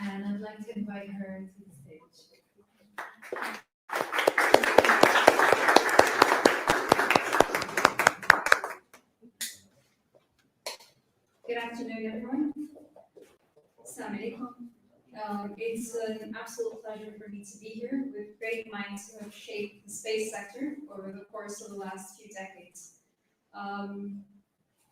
and I'd like to invite her to the stage. Good afternoon, everyone. Assalamu alaikum. It's an absolute pleasure for me to be here with great minds who have shaped the space sector over the course of the last few decades.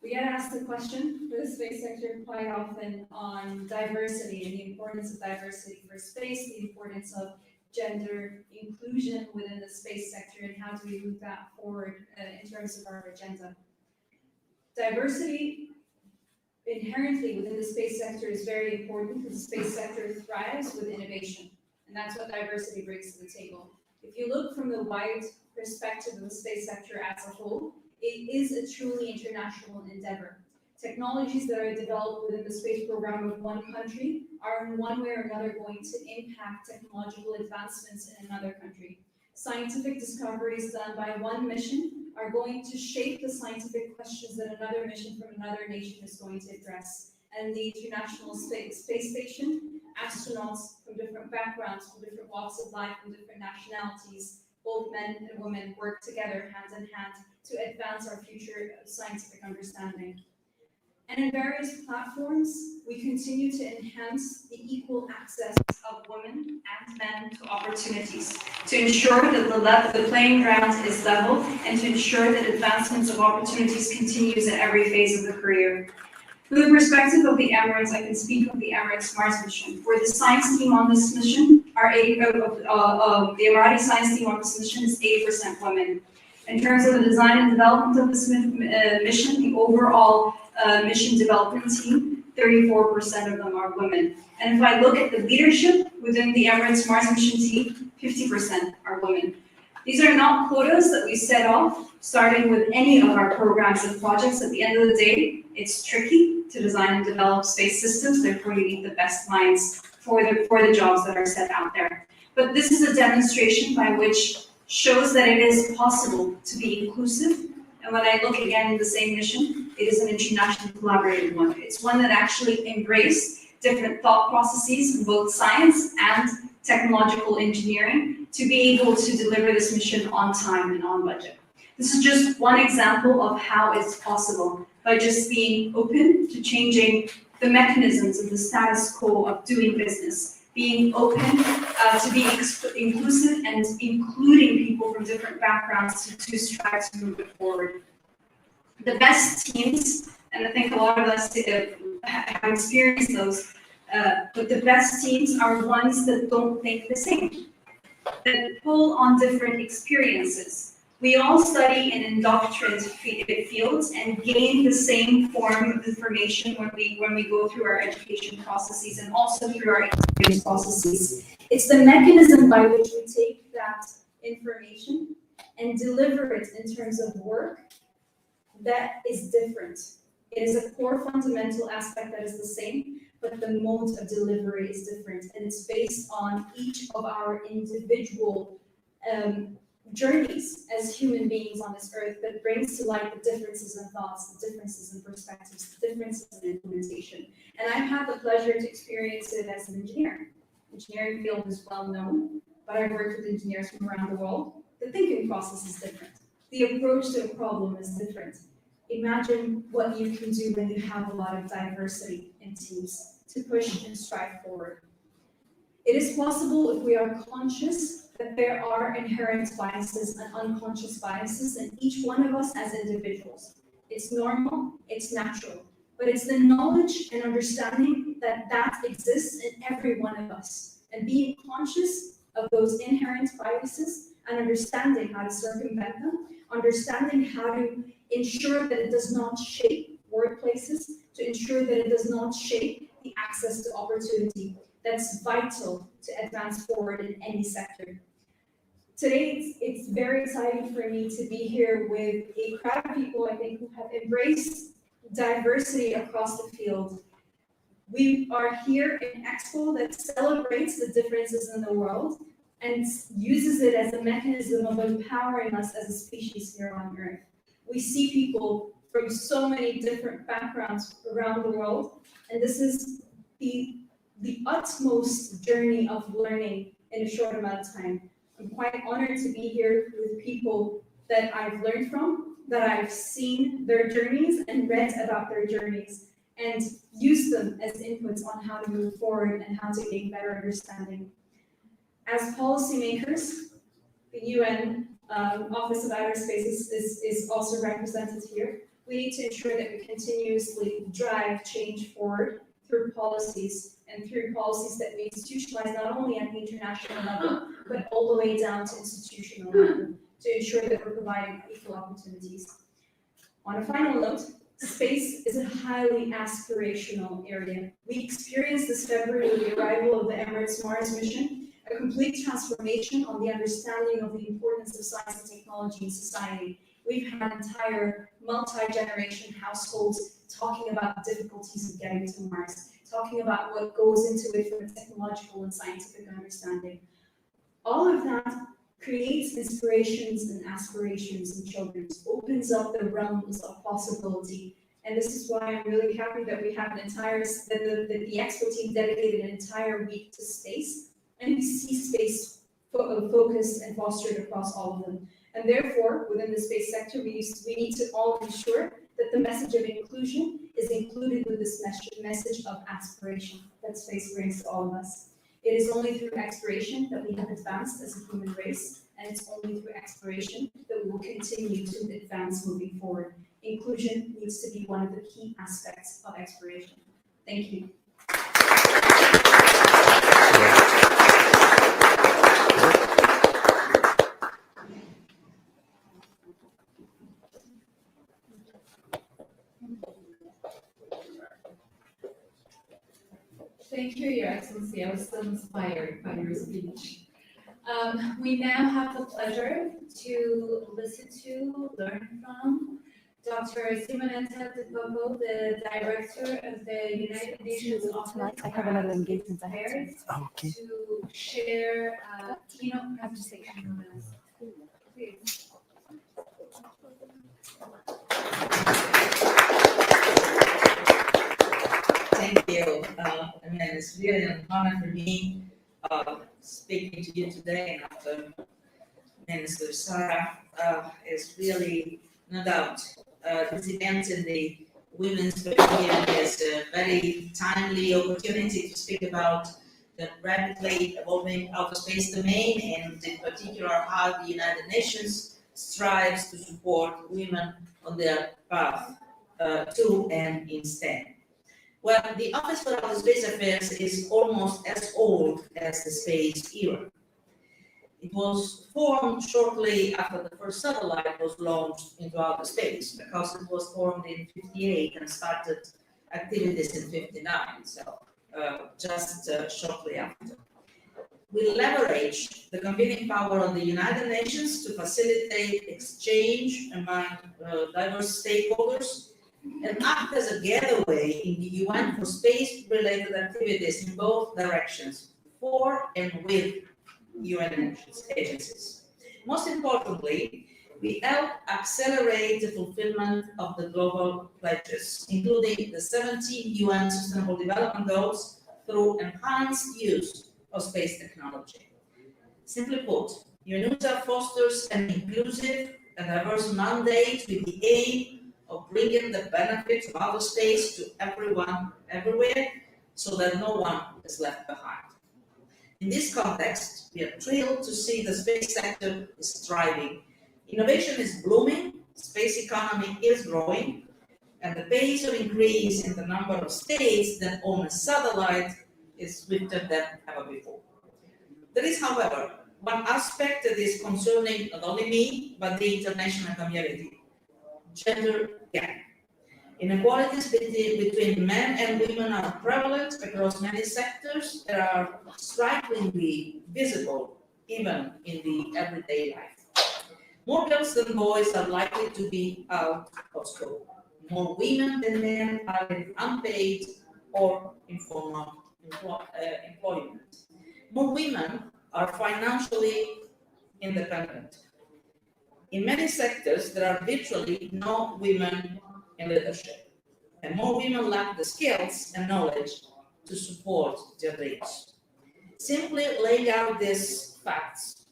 We get asked the question for the space sector quite often on diversity and the importance of diversity for space, the importance of gender inclusion within the space sector, and how do we move that forward in terms of our agenda. Diversity inherently within the space sector is very important because the space sector thrives with innovation, and that's what diversity brings to the table. If you look from the wide perspective of the space sector as a whole, it is a truly international endeavor. Technologies that are developed within the space program of one country are in one way or another going to impact technological advancements in another country. Scientific discoveries done by one mission are going to shape the scientific questions that another mission from another nation is going to address. And the International Space Station, astronauts from different backgrounds, from different walks of life, from different nationalities, both men and women work together hand in hand to advance our future scientific understanding. And in various platforms, we continue to enhance the equal access of women and men to opportunities, to ensure that the playing ground is level, and to ensure that advancements of opportunities continues at every phase of the career. From the perspective of the Emirates, I can speak of the Emirates Mars mission, where the science team on this mission, the Emirati science team on this mission is 8% women. In terms of the design and development of this mission, the overall mission development team, 34% of them are women. And if I look at the leadership within the Emirates Mars mission team, 50% are women. These are not quotas that we set off, starting with any of our programs and projects. At the end of the day, it's tricky to design and develop space systems, therefore you need the best minds for the jobs that are set out there. But this is a demonstration by which shows that it is possible to be inclusive. And when I look again in the same mission, it is an international collaborative one. It's one that actually embraces different thought processes in both science and technological engineering to be able to deliver this mission on time and on budget. This is just one example of how it's possible by just being open to changing the mechanisms of the status quo of doing business, being open to be inclusive and including people from different backgrounds to strive to move it forward. The best teams, and I think a lot of us have experienced those, but the best teams are ones that don't think the same, that pull on different experiences. We all study in indoctrined fields and gain the same form of information when we go through our education processes and also through our experience processes. It's the mechanism by which we take that information and deliver it in terms of work that is different. It is a core fundamental aspect that is the same, but the mode of delivery is different, and it's based on each of our individual journeys as human beings on this earth that brings to light the differences in thoughts, the differences in perspectives, the differences in implementation. And I've had the pleasure to experience it as an engineer. Engineering field is well known, but I've worked with engineers from around the world. The thinking process is different. The approach to a problem is different. Imagine what you can do when you have a lot of diversity in teams to push and strive forward. It is possible if we are conscious that there are inherent biases and unconscious biases in each one of us as individuals. It's normal, it's natural, but it's the knowledge and understanding that that exists in every one of us, and being conscious of those inherent biases and understanding how to circumvent them, understanding how to ensure that it does not shape workplaces, to ensure that it does not shape the access to opportunity. That's vital to advance forward in any sector. Today, it's very exciting for me to be here with a crowd of people, I think, who have embraced diversity across the field. We are here in Expo that celebrates the differences in the world and uses it as a mechanism of empowering us as a species here on Earth. We see people from so many different backgrounds around the world, and this is the the utmost journey of learning in a short amount of time. I'm quite honored to be here with people that I've learned from, that I've seen their journeys and read about their journeys, and use them as inputs on how to move forward and how to gain better understanding. As policymakers, the UN Office of Outer Space is also represented here. We need to ensure that we continuously drive change forward through policies and through policies that we institutionalize not only at the international level, but all the way down to institutional level to ensure that we're providing equal opportunities. On a final note, space is a highly aspirational area. We experienced this February with the arrival of the Emirates Mars mission, a complete transformation on the understanding of the importance of science and technology in society. We've had entire multi-generation households talking about the difficulties of getting to Mars, talking about what goes into it from a technological and scientific understanding. All of that creates inspirations and aspirations in children, opens up the realms of possibility. And this is why I'm really happy that we have the Expo team dedicated an entire week to space, and we see space focused and fostered across all of them. And therefore, within the space sector, we need to all ensure that the message of inclusion is included with this message of aspiration that space brings to all of us. It is only through exploration that we have advanced as a human race, and it's only through exploration that we will continue to advance moving forward. Inclusion needs to be one of the key aspects of exploration. Thank you. Thank you, Your Excellency. I was so inspired by your speech. We now have the pleasure to listen to, learn from Dr. Simonetta De Popo, the Director of the United Nations Office I have another engagement. to share a keynote presentation with us. Please. Thank you. It's really an honor for me speaking to you today and after Minister Sarah. It's really, no doubt, this event in the Women's Pavilion is a very timely opportunity to speak about the rapidly evolving outer space domain, and in particular how the United Nations strives to support women on their path to and in STEM. Well, the Office for Outer Space Affairs is almost as old as the space era. It was formed shortly after the first satellite was launched into outer space, because it was formed in '58 and started activities in '59, so just shortly after. We leverage the convening power of the United Nations to facilitate exchange among diverse stakeholders and act as a gateway in the UN for space-related activities in both directions, for and with UN agencies. Most importantly, we help accelerate the fulfillment of the global pledges, including the 17 UN Sustainable Development Goals, through enhanced use of space technology. Simply put, UNUSA fosters an inclusive and diverse mandate with the aim of bringing the benefits of outer space to everyone, everywhere, so that no one is left behind. In this context, we are thrilled to see the space sector is thriving. Innovation is blooming, space economy is growing, and the pace of increase in the number of states that own a satellite is swifter than ever before. There is, however, one aspect that is concerning not only me, but the international community: gender gap. Inequalities between men and women are prevalent across many sectors that are strikingly visible even in the everyday life. More girls than boys are likely to be out of school. More women than men are in unpaid or informal employment. More women are financially independent. In many sectors, there are virtually no women in leadership, and more women lack the skills and knowledge to support their dreams. Simply laying out these facts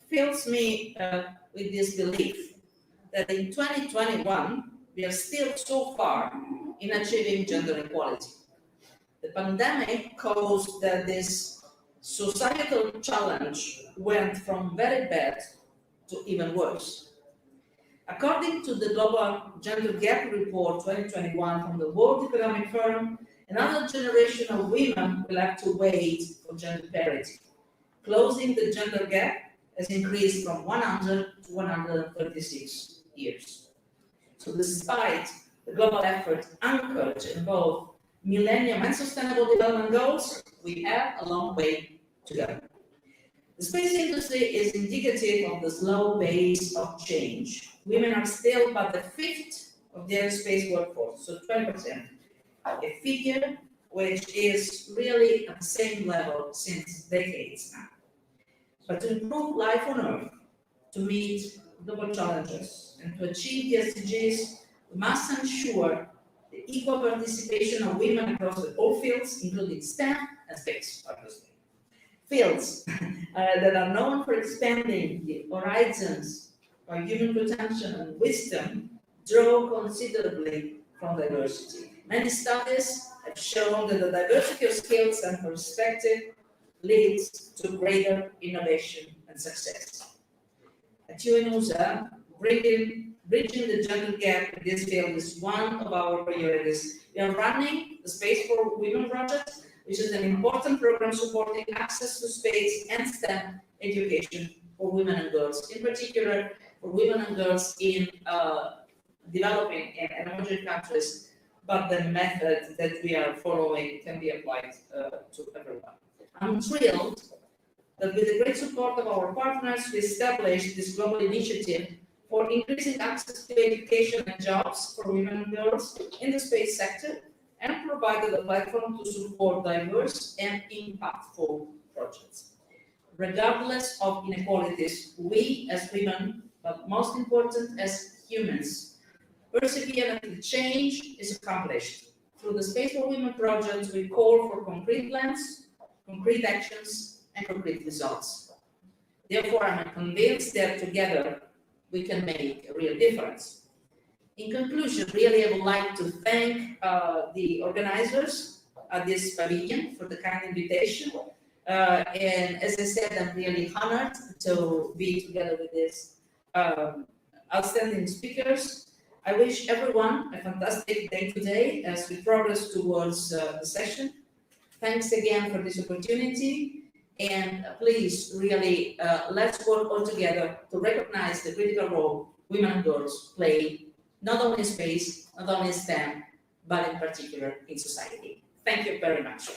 fills me with this belief that in 2021, we are still so far in achieving gender equality. The pandemic caused that this societal challenge went from very bad to even worse. According to the Global Gender Gap Report 2021 from the World Economic Forum, another generation of women will have to wait for gender parity. Closing the gender gap has increased from 100 to 136 years. So despite the global effort anchored in both Millennium and Sustainable Development Goals, we have a long way to go. The space industry is indicative of the slow pace of change. Women are still but a fifth of the aerospace workforce, so 20%, a figure which is really at the same level since decades now. But to improve life on Earth, to meet global challenges, and to achieve the SDGs, we must ensure the equal participation of women across all fields, including STEM and space, obviously. Fields that are known for expanding the horizons by human potential and wisdom draw considerably from diversity. Many studies have shown that the diversity of skills and perspective leads to greater innovation and success. At UNUSA, bridging the gender gap in this field is one of our priorities. We are running the Space for Women project, which is an important program supporting access to space and STEM education for women and girls, in particular for women and girls in developing and emerging countries, but the method that we are following can be applied to everyone. I'm thrilled that with the great support of our partners, we established this global initiative for increasing access to education and jobs for women and girls in the space sector, and provided a platform to support diverse and impactful projects. Regardless of inequalities, we as women, but most important as humans, persevere until change is accomplished. Through the Space for Women project, we call for concrete plans, concrete actions, and concrete results. Therefore, I'm convinced that together we can make a real difference. In conclusion, really, I would like to thank the organizers of this pavilion for the kind invitation. And as I said, I'm really honored to be together with these outstanding speakers. I wish everyone a fantastic day today as we progress towards the session. Thanks again for this opportunity. And please, really, let's work all together to recognize the critical role women and girls play, not only in space, not only in STEM, but in particular in society. Thank you very much.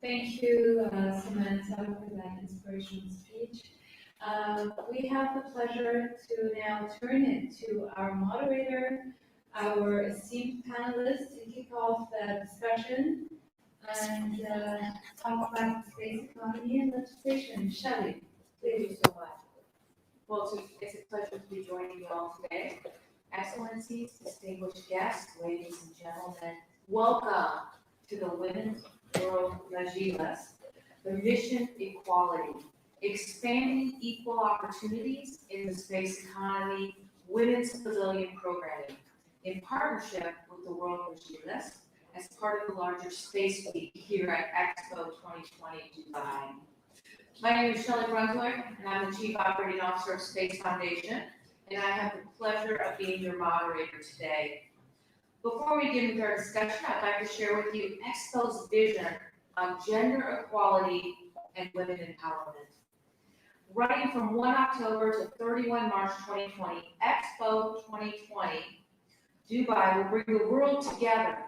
Thank you, Samantha, for that inspirational speech. We have the pleasure to now turn it to our moderator, our esteemed panelists, to kick off the discussion and talk about the space economy and legislation. Shelley, Thank you so much. Well, it's a pleasure to be joining you all today. Excellencies, distinguished guests, ladies and gentlemen, welcome to the Women's World Majlis, the mission equality, expanding equal opportunities in the space economy, women's pavilion programming, in partnership with the World Majlis as part of the larger Space Week here at Expo 2020 Dubai. My name is Shelley Brunswick, and I'm the Chief Operating Officer of Space Foundation, and I have the pleasure of being your moderator today. Before we get into our discussion, I'd like to share with you Expo's vision on gender equality and women empowerment. Running from 1 October to 31 March 2020, Expo 2020 Dubai will bring the world together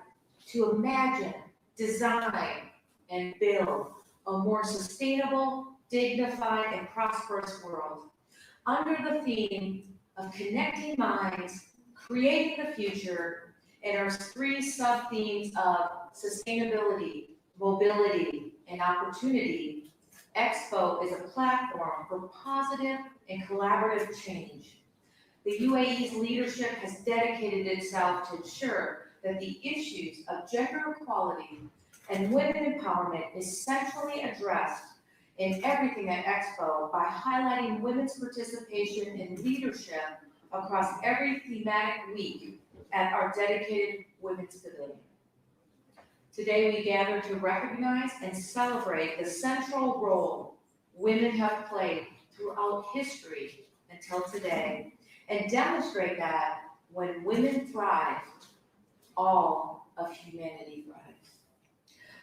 to imagine, design, and build a more sustainable, dignified, and prosperous world under the theme of connecting minds, creating the future, and our 3 sub-themes of sustainability, mobility, and opportunity, Expo is a platform for positive and collaborative change. The UAE's leadership has dedicated itself to ensure that the issues of gender equality and women empowerment is centrally addressed in everything at Expo by highlighting women's participation in leadership across every thematic week at our dedicated Women's Pavilion. Today we gather to recognize and celebrate the central role women have played throughout history until today, and demonstrate that when women thrive, all of humanity thrives.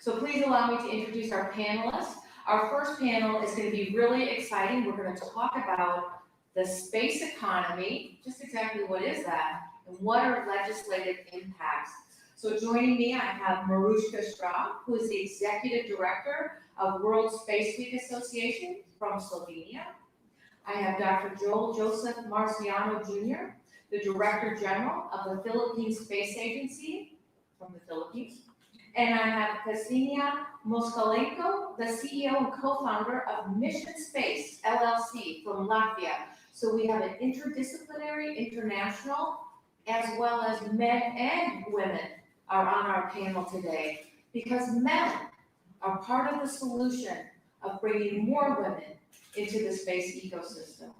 So please allow me to introduce our panelists. Our first panel is going to be really exciting. We're going to talk about the space economy, just exactly what is that, and what are legislative impacts. So joining me, I have Maruška Straw, who is the Executive Director of World Space Week Association from Slovenia. I have Dr. Joel Joseph Marciano Jr., the Director General of the Philippine Space Agency from the Philippines. And I have Ksenia Moskalenko, the CEO and co-founder of Mission Space LLC from Latvia. So we have an interdisciplinary, international, as well as men and women are on our panel today, because men are part of the solution of bringing more women into the space ecosystem.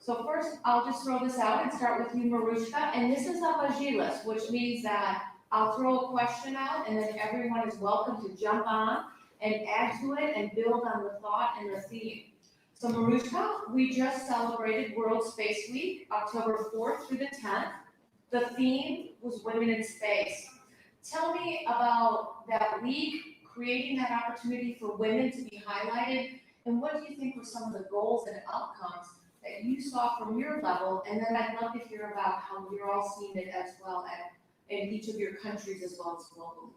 So first, I'll just throw this out and start with you, Maruška, and this is a Vagilis, which means that I'll throw a question out and then everyone is welcome to jump on and add to it and build on the thought and the theme. So Maruška, we just celebrated World Space Week, October 4th through the 10th. The theme was Women in Space. Tell me about that week, creating that opportunity for women to be highlighted, and what do you think were some of the goals and outcomes that you saw from your level? And then I'd love to hear about how you're all seeing it as well in each of your countries as well as globally.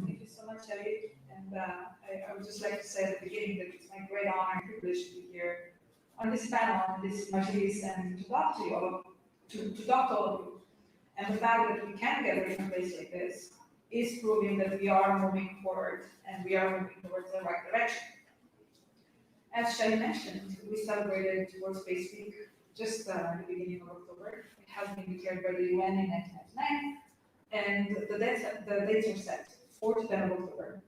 Thank you so much, Ellie. And I would just like to say at the beginning that it's my great honor and privilege to be here on this panel, on this majlis, and to talk to you all, to talk to all of you. And the fact that we can gather in a place like this is proving that we are moving forward and we are moving towards the right direction. As Shelley mentioned, we celebrated World Space Week just at the beginning of October. It has been declared by the UN in 1999, and the dates are set, 4th to 10th of October.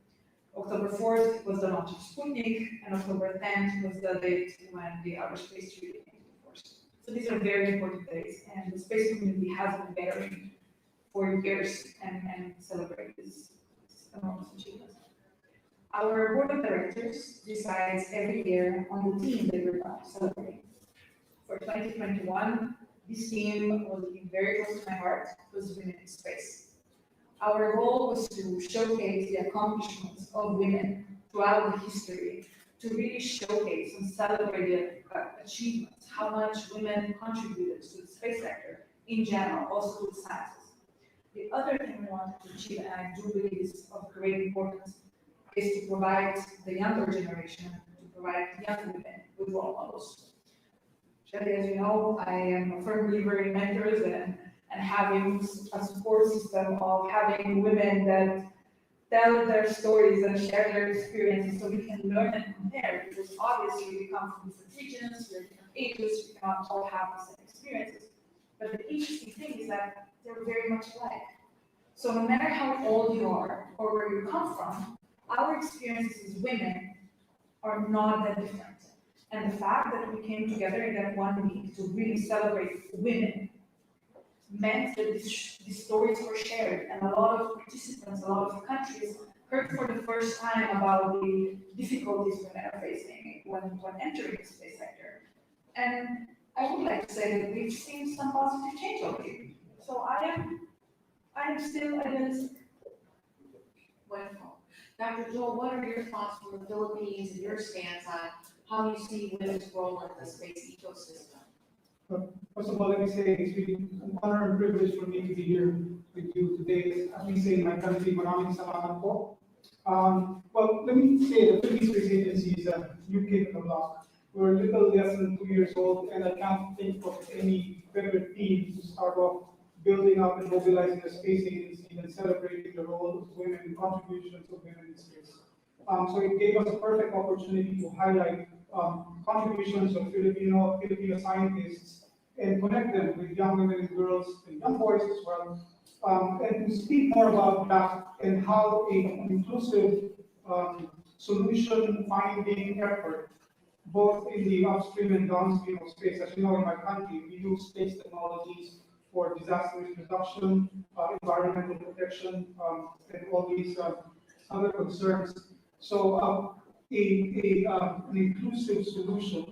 October 4th was the launch of Sputnik, and October 10th was the date when the Outer Space Treaty came into force. So these are very important days, and the space community has been gathering for years and celebrate this enormous achievement. Our board of directors decides every year on the theme that we're going to celebrate. For 2021, this theme was very close to my heart, was Women in Space. Our goal was to showcase the accomplishments of women throughout the history, to really showcase and celebrate the achievements, how much women contributed to the space sector in general, also to the sciences. The other thing we wanted to achieve, and I do believe is of great importance, is to provide the younger generation, to provide young women with role models. Shelley, as you know, I am a firm believer in mentors and having a support system of having women that tell their stories and share their experiences so we can learn and compare, because obviously we come from different regions, we're different ages, we cannot all have the same experiences. But the interesting thing is that they're very much alike. So no matter how old you are or where you come from, our experiences as women are not that different. And the fact that we came together in that one week to really celebrate women meant that these stories were shared, and a lot of participants, a lot of countries heard for the first time about the difficulties women are facing when entering the space sector. And I would like to say that we've seen some positive change already. So I am still idealistic. Wonderful. Dr. Joel, what are your thoughts from the Philippines and your stance on how you see women's role in the space ecosystem? First of all, let me say it's really an honor and privilege for me to be here with you today. As we say in my country, maraming salamat po. Well, let me say the Philippine Space Agency is a new kid on the block. We're a little less than 2 years old, and I can't think of any better team to start off building up and mobilizing the space agency and celebrating the role of women and contributions of women in space. So it gave us a perfect opportunity to highlight contributions of Filipino scientists and connect them with young women and girls and young boys as well, and to speak more about that and how an inclusive solution finding effort, both in the upstream and downstream of space. As you know, in my country, we use space technologies for disaster risk reduction, environmental protection, and all these other concerns. So an inclusive solution,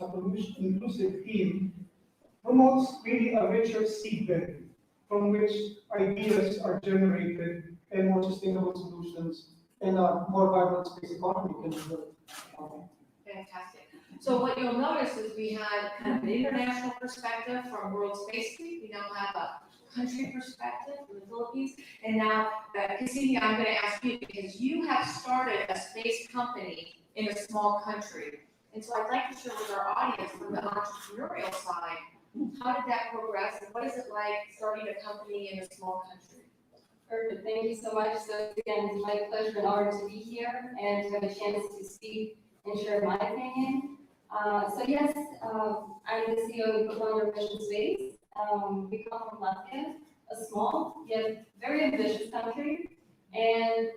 inclusive theme promotes really a richer seedbed from which ideas are generated and more sustainable solutions and a more vibrant space economy can be built. Fantastic. So what you'll notice is we had kind of an international perspective from World Space Week. We now have a country perspective from the Philippines. And now, Cassini, I'm going to ask you because you have started a space company in a small country. And so I'd like to share with our audience from the entrepreneurial side, how did that progress and what is it like starting a company in a small country? Perfect, thank you so much. So again, it's my pleasure and honor to be here and to have a chance to speak and share my opinion. So yes, I'm the CEO of co-founder of Mission Space. We come from Latvia, a small yet very ambitious country. And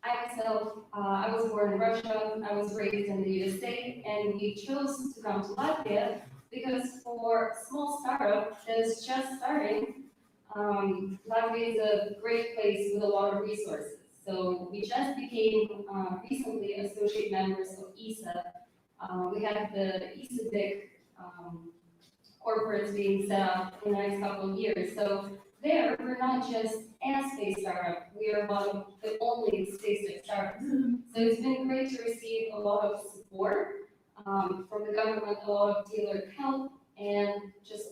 I myself, I was born in Russia, I was raised in the USA, and we chose to come to Latvia because for a small startup that is just starting, Latvia is a great place with a lot of resources. So we just became recently associate members of ESA. We have the ESA BIC corporates being set up in the next couple of years. So there, we're not just a space startup, we are one of the only space tech startups. So it's been great to receive a lot of support from the government, a lot of tailored help, and just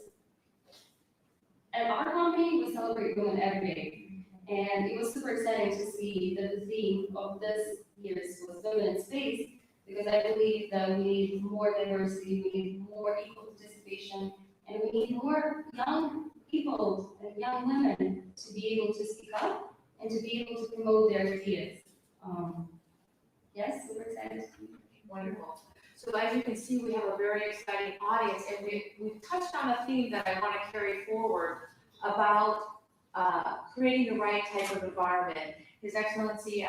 at our company, we celebrate women every day. And it was super exciting to see that the theme of this year's was women in space, because I believe that we need more diversity, we need more equal participation, and we need more young people and young women to be able to speak up and to be able to promote their ideas. Yes, super excited. Wonderful. So as you can see, we have a very exciting audience, and we've touched on a theme that I want to carry forward about creating the right type of environment. His Excellency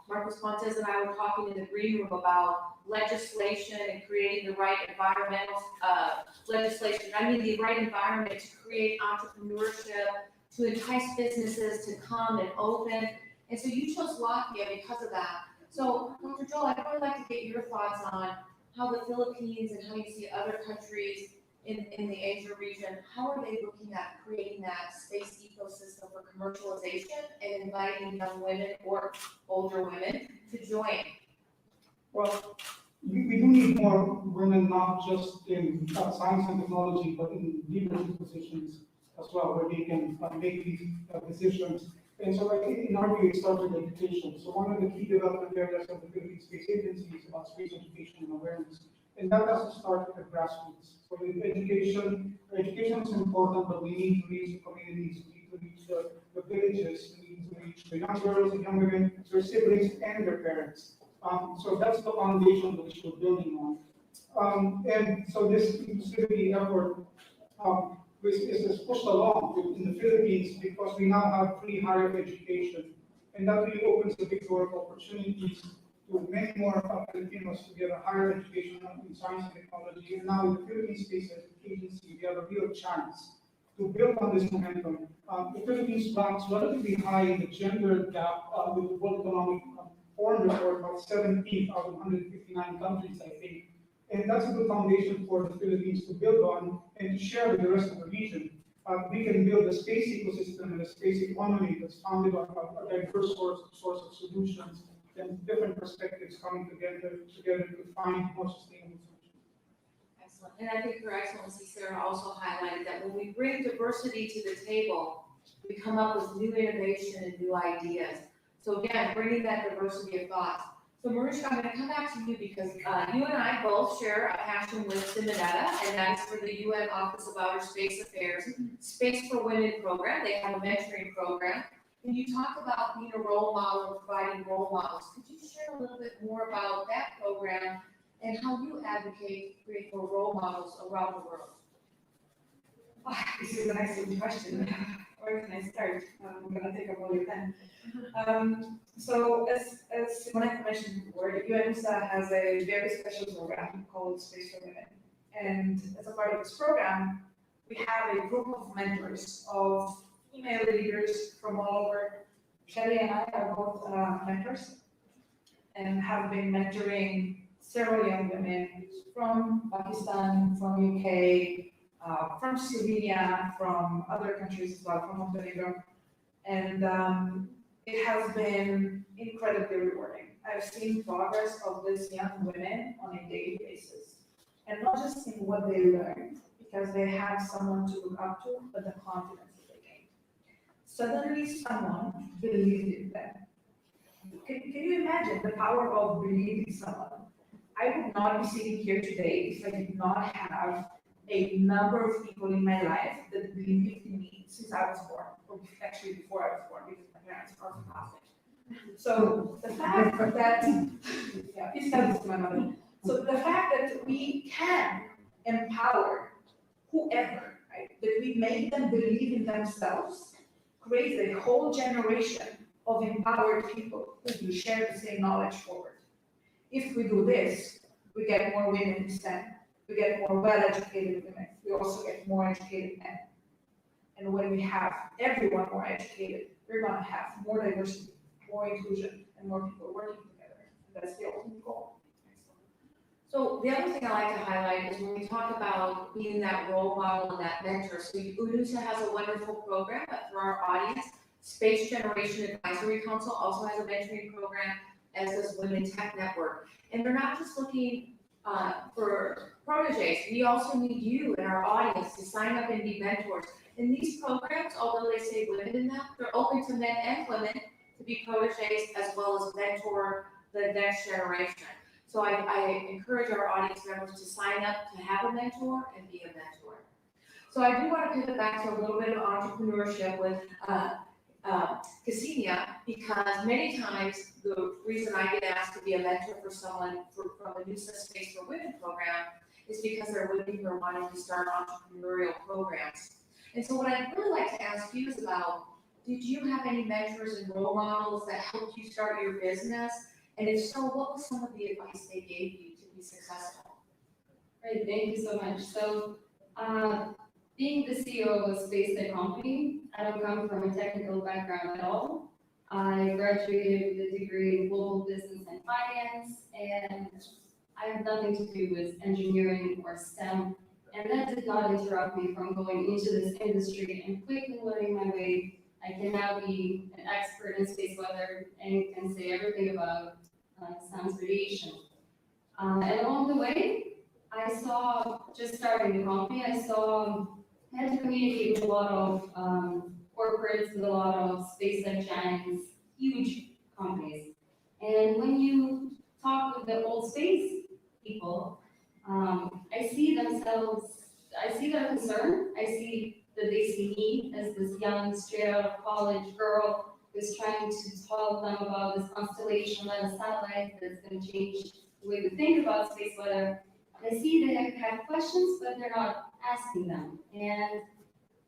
Marcos Pontes and I were talking in the green room about legislation and creating the right environmental legislation. I mean the right environment to create entrepreneurship, to entice businesses to come and open. And so you chose Latvia because of that. So Dr. Joel, I'd really like to get your thoughts on how the Philippines and how you see other countries in the Asia region, how are they looking at creating that space ecosystem for commercialization and inviting young women or older women to join? Well, we do need more women, not just in science and technology, but in leadership positions as well, where they can make these decisions. And so in our view, it starts with education. So one of the key development areas of the Philippine Space Agency is about space education and awareness. And that has to start at the grassroots. So in education is important, but we need to reach the communities, we need to reach the villages, we need to reach the young girls and young women, their siblings and their parents. So that's the foundation which we're building on. And so this inclusivity effort is pushed along in the Philippines because we now have free higher education. And that really opens the big door of opportunities to many more Filipinos to get a higher education in science and technology. And now with the Philippine Space Agency, we have a real chance to build on this momentum. The Philippines ranks relatively high in the gender gap with the World Economic Forum report, about 17th out of 159 countries, I think. And that's a good foundation for the Philippines to build on and to share with the rest of the region. We can build a space ecosystem and a space economy that's founded on a diverse source of solutions and different perspectives coming together to find more sustainable solutions. Excellent. And I think Her Excellency Sarah also highlighted that when we bring diversity to the table, we come up with new innovation and new ideas. So again, bringing that diversity of thoughts. So Marushka, I'm going to come back to you because you and I both share a passion with Simonetta, and that is for the UN Office of Outer Space Affairs Space for Women program. They have a mentoring program. And you talked about being a role model and providing role models. Could you share a little bit more about that program and how you advocate for role models around the world? This is an excellent question. Where can I start? I'm gonna take up all your time. So as Monica mentioned before, UNISA has a very special program called Space for Women. And as a part of this program, we have a group of mentors of female leaders from all over. Shelly and I are both mentors and have been mentoring several young women from Pakistan, from UK, from Slovenia, from other countries as well, from Montenegro. And it has been incredibly rewarding. I've seen progress of these young women on a daily basis. And not just in what they learn, because they have someone to look up to, but the confidence that they gain. Suddenly someone believed in them. Can you imagine the power of believing someone? I would not be sitting here today if I did not have a number of people in my life that believed in me since I was born, or actually before I was born, because my parents are fantastic. So the fact that, yeah, please tell this to my mother. So the fact that we can empower whoever, right, that we make them believe in themselves, creates a whole generation of empowered people who will share the same knowledge forward. If we do this, we get more women in STEM, we get more well-educated women, we also get more educated men. And when we have everyone more educated, we're gonna have more diversity, more inclusion, and more people working together. That's the ultimate goal. So the other thing I like to highlight is when we talk about being that role model and that mentor. So UNUSA has a wonderful program, but for our audience, Space Generation Advisory Council also has a mentoring program, as does Women Tech Network. And they're not just looking for proteges. We also need you and our audience to sign up and be mentors. In these programs, although they say women in them, they're open to men and women to be proteges as well as mentor the next generation. So I encourage our audience members to sign up to have a mentor and be a mentor. So I do want to pivot back to a little bit of entrepreneurship with Ksenia, because many times the reason I get asked to be a mentor for someone from the New Space for Women program is because they're women who are wanting to start entrepreneurial programs. And so what I'd really like to ask you is about, did you have any mentors and role models that helped you start your business? And if so, what was some of the advice they gave you to be successful? Great, thank you so much. So, being the CEO of a space tech company, I don't come from a technical background at all. I graduated with a degree in global business and finance, and I have nothing to do with engineering or STEM. And that did not interrupt me from going into this industry and quickly learning my way. I can now be an expert in space weather and can say everything about science radiation. And along the way, I saw, just starting the company, I had to communicate with a lot of corporates, with a lot of space tech giants, huge companies. And when you talk with the old space people, I see their concern. I see that they see me as this young, straight out of college girl who's trying to tell them about this constellation and a satellite that's going to change the way we think about space weather. I see they have questions, but they're not asking them. And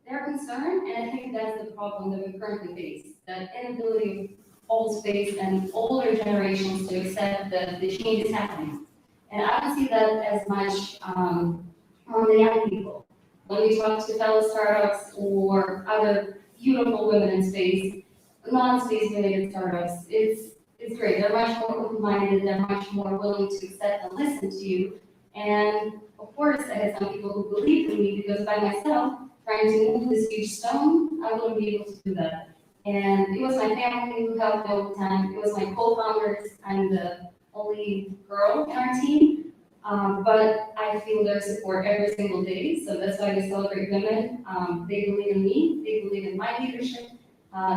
they're concerned, and I think that's the problem that we currently face, that inability of old space and older generations to accept that the change is happening. And I don't see that as much on the young people. When we talk to fellow startups or other beautiful women in space, non-space related startups, it's great. They're much more open-minded, they're much more willing to accept and listen to you. And of course, I had some people who believed in me, because by myself, trying to move this huge stone, I wouldn't be able to do that. And it was my family who helped me all the time. It was my co-founders. I'm the only girl in our team, but I feel their support every single day. So that's why we celebrate women. They believe in me. They believe in my leadership.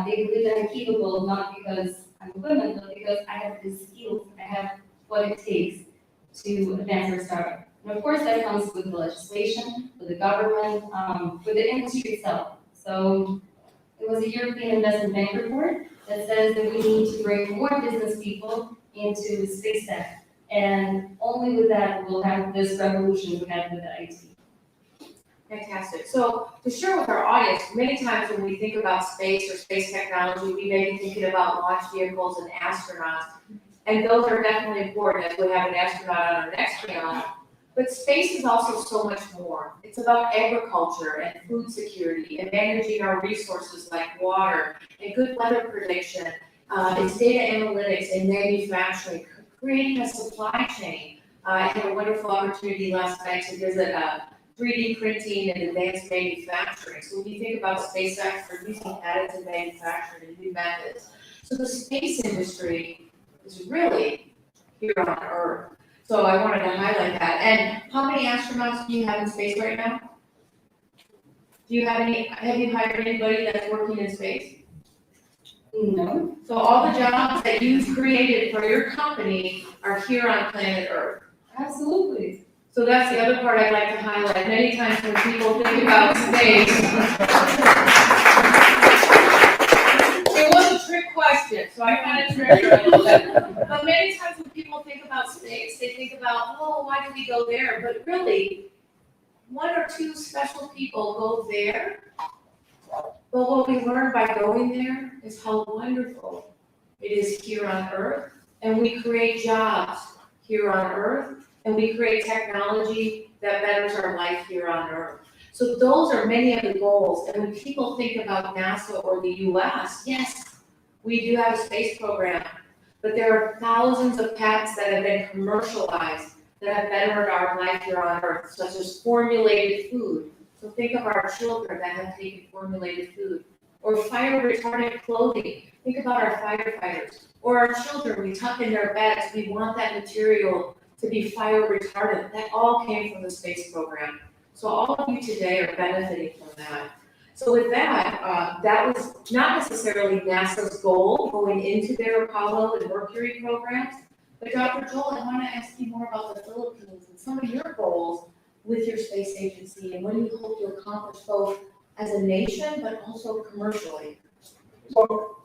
They believe that I'm capable, not because I'm a woman, but because I have the skills. I have what it takes to advance our startup. And of course, that comes with the legislation, with the government, with the industry itself. So It was a European Investment Bank report that says that we need to bring more business people into space tech. And only with that, we'll have this revolution we have with the IT. Fantastic. So to share with our audience, many times when we think about space or space technology, we may be thinking about launch vehicles and astronauts. And those are definitely important, as we have an astronaut on our next panel. But space is also so much more. It's about agriculture and food security and managing our resources like water and good weather prediction. It's data analytics and manufacturing, creating a supply chain. I had a wonderful opportunity last night to visit 3D printing and advanced manufacturing. So when you think about SpaceX, they're using additive manufacturing and new methods. So the space industry is really here on Earth. So I wanted to highlight that. And how many astronauts do you have in space right now? Do you have you hired anybody that's working in space? No. So all the jobs that you've created for your company are here on planet Earth. Absolutely. So that's the other part I'd like to highlight. Many times when people think about space, it was a trick question, so I kind of tricked her a little bit. But many times when people think about space, they think about, oh, why did we go there? But really, one or two special people go there. But what we learn by going there is how wonderful it is here on Earth, and we create jobs here on Earth, and we create technology that betters our life here on Earth. So those are many of the goals. And when people think about NASA or the US, yes, we do have a space program, but there are thousands of patents that have been commercialized that have bettered our life here on Earth, such as formulated food. So think of our children that have taken formulated food, or fire retardant clothing. Think about our firefighters, or our children, we tuck in their beds, we want that material to be fire retardant. That all came from the space program. So all of you today are benefiting from that. So with that, that was not necessarily NASA's goal going into their Apollo and Mercury programs. But Dr. Joel, I want to ask you more about the Philippines and some of your goals with your space agency and what you hope to accomplish both as a nation but also commercially. So,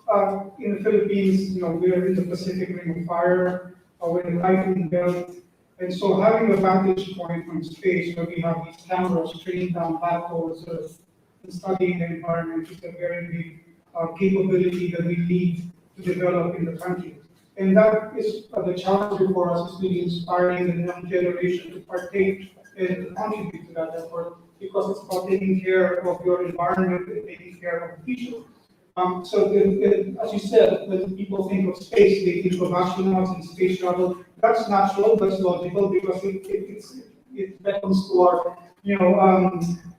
in the Philippines, we are in the Pacific Ring of Fire, we're in the Typhoon Belt, and so having a vantage point from space where we have these cameras trained down back towards Earth and studying the environment is a very big capability that we need to develop in the country. And that is the challenge for us, is really inspiring the young generation to partake and contribute to that effort, because it's about taking care of your environment and taking care of the future. So, as you said, when people think of space, they think of astronauts and space travel. That's natural, that's logical, because it beckons to our,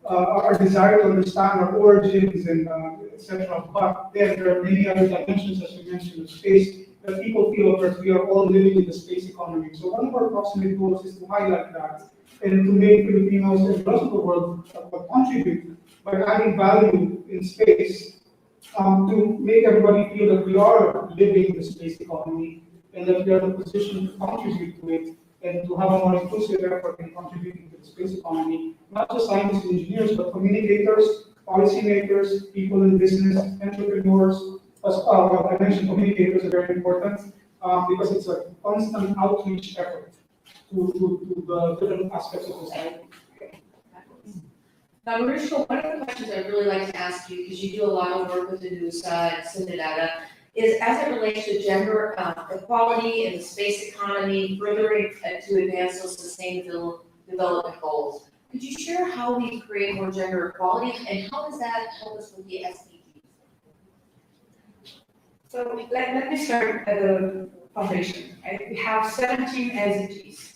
our desire to understand our origins and etc. But then there are many other dimensions, as you mentioned, of space that people feel that we are all living in the space economy. So one of our proximate goals is to highlight that and to make Filipinos and the rest of the world contribute by adding value in space. To make everybody feel that we are living in the space economy and that we are in a position to contribute to it and to have a more inclusive effort in contributing to the space economy. Not just scientists and engineers, but communicators, policymakers, people in business, entrepreneurs. I mentioned communicators are very important because it's a constant outreach effort to the different aspects of society. Now, Marisha, one of the questions I'd really like to ask you, because you do a lot of work with the news and Synodata, is as it relates to gender equality and the space economy, furthering to advance those sustainable development goals. Could you share how we create more gender equality and how does that help us with the SDGs? So let me start at the foundation. Right? We have 17 SDGs.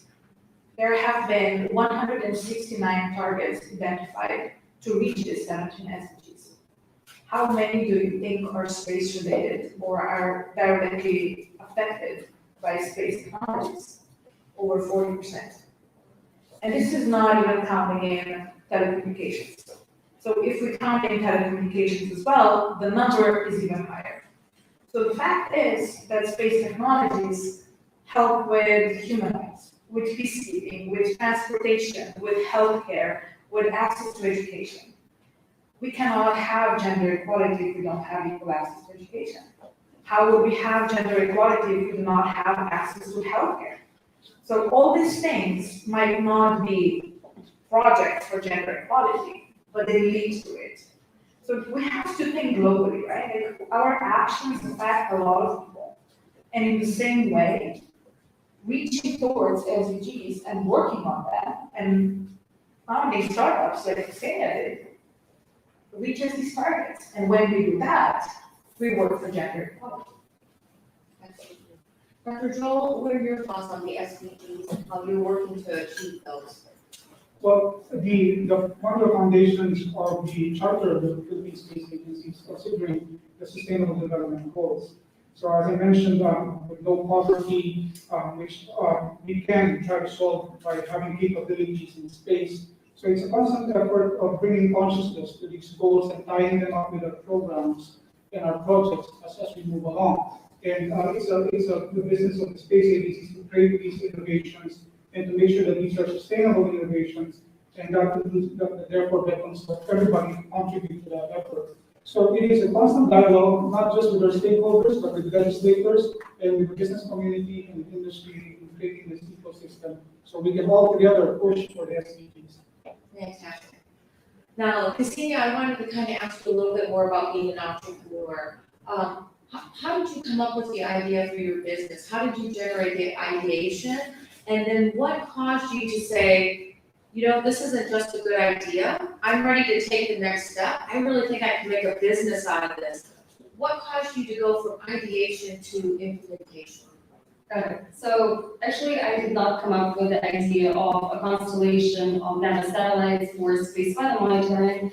There have been 169 targets identified to reach the 17 SDGs. How many do you think are space related or are directly affected by space technologies? Over 40%. And this is not even counting in telecommunications. So if we count in telecommunications as well, the number is even higher. So the fact is that space technologies help with human rights, with peacekeeping, with transportation, with healthcare, with access to education. we cannot have gender equality if we don't have equal access to education. How would we have gender equality if we do not have access to healthcare? So all these things might not be projects for gender equality, but they lead to it. So we have to think globally, right? Like our actions affect a lot of people. And in the same way, reaching towards SDGs and working on them and founding startups like Ksenia did, reaches these targets. And when we do that, we work for gender equality. Dr. Joel, what are your thoughts on the SDGs and how you're working to achieve those? Well, one of the foundations of the charter of the Philippine Space Agency is considering the sustainable development goals. So as I mentioned, with low poverty, which we can try to solve by having capabilities in space. So it's a constant effort of bringing consciousness to these goals and tying them up with our programs and our projects as we move along. And the business of the space agencies to create these innovations and to make sure that these are sustainable innovations and that therefore becomes that everybody can contribute to that effort. So it is a constant dialogue, not just with our stakeholders, but with legislators and with the business community and industry in creating this ecosystem. So we can all together push for the SDGs. Fantastic. Now, Ksenia, I wanted to kind of ask you a little bit more about being an entrepreneur. How did you come up with the idea for your business? How did you generate the ideation? And then what caused you to say, you know, this isn't just a good idea. I'm ready to take the next step. I really think I can make a business out of this. What caused you to go from ideation to implementation? So actually, I did not come up with the idea of a constellation of nano satellites for space weather monitoring.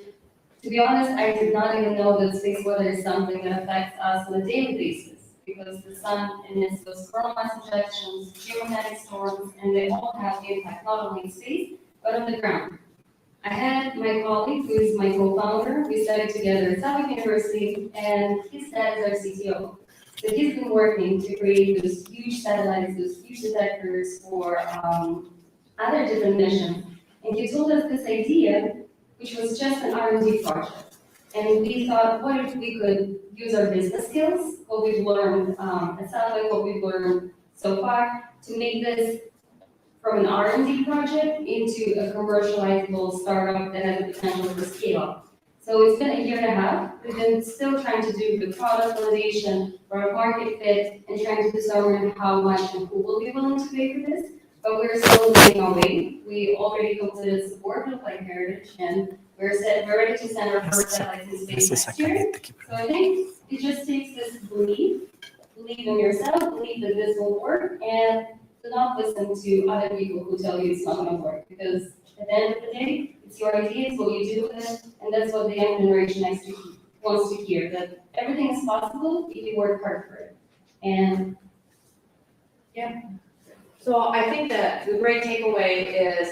To be honest, I did not even know that space weather is something that affects us on a daily basis, because the sun emits those coronal mass ejections, geomagnetic storms, and they all have impact not only in space, but on the ground. I had my colleague, who is my co-founder, we studied together at Southern University, and his dad is our CTO. So he's been working to create those huge satellites, those huge detectors for other different missions. And he told us this idea, which was just an R&D project. And we thought, what if we could use our business skills, what we've learned at Satellite, what we've learned so far, to make this from an R&D project into a commercializable startup that has the potential for scale up. So it's been a year and a half. We've been still trying to do the product validation, product market fit, and trying to determine how much and who will be willing to pay for this. But we're still making our way. We already completed support with Flight Heritage, and we're ready to send our first satellites in space next year. So I think it just takes this belief in yourself, believe that this will work, and to not listen to other people who tell you it's not going to work. Because at the end of the day, it's your idea, it's what you do with it, and that's what the young generation wants to hear, that everything is possible if you work hard for it. And yeah. So I think that the great takeaway is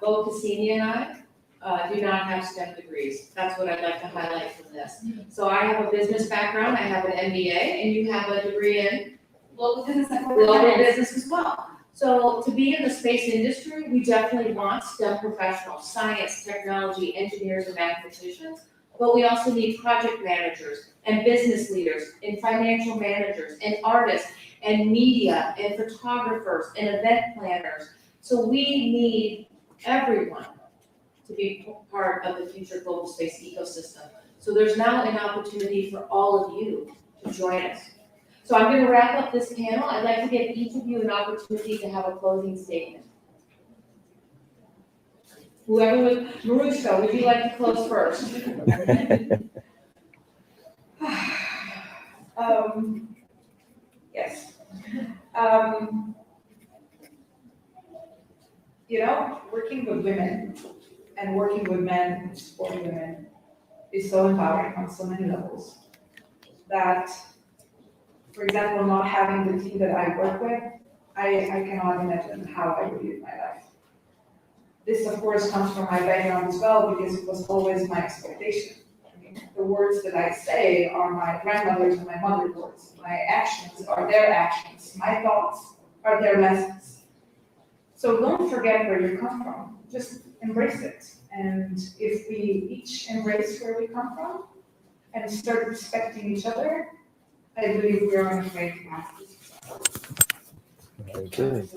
both Ksenia and I do not have STEM degrees. That's what I'd like to highlight from this. So I have a business background, I have an MBA, and you have a degree in global business and global business as well. So to be in the space industry, we definitely want STEM professionals, science, technology, engineers, and mathematicians, but we also need project managers and business leaders and financial managers and artists and media and photographers and event planners. So we need everyone to be part of the future global space ecosystem. So there's now an opportunity for all of you to join us. So I'm going to wrap up this panel. I'd like to give each of you an opportunity to have a closing statement. Whoever would, Maruska, would you like to close first? Yes. You know, working with women and working with men and supporting women is so empowering on so many levels that, for example, not having the team that I work with, I cannot imagine how I would live my life. This, of course, comes from my background as well, because it was always my expectation. I mean, the words that I say are my grandmother's and my mother's words. My actions are their actions. My thoughts are their lessons. So don't forget where you come from. Just embrace it And if we each embrace where we come from and start respecting each other, I believe we are on a great path. Very good.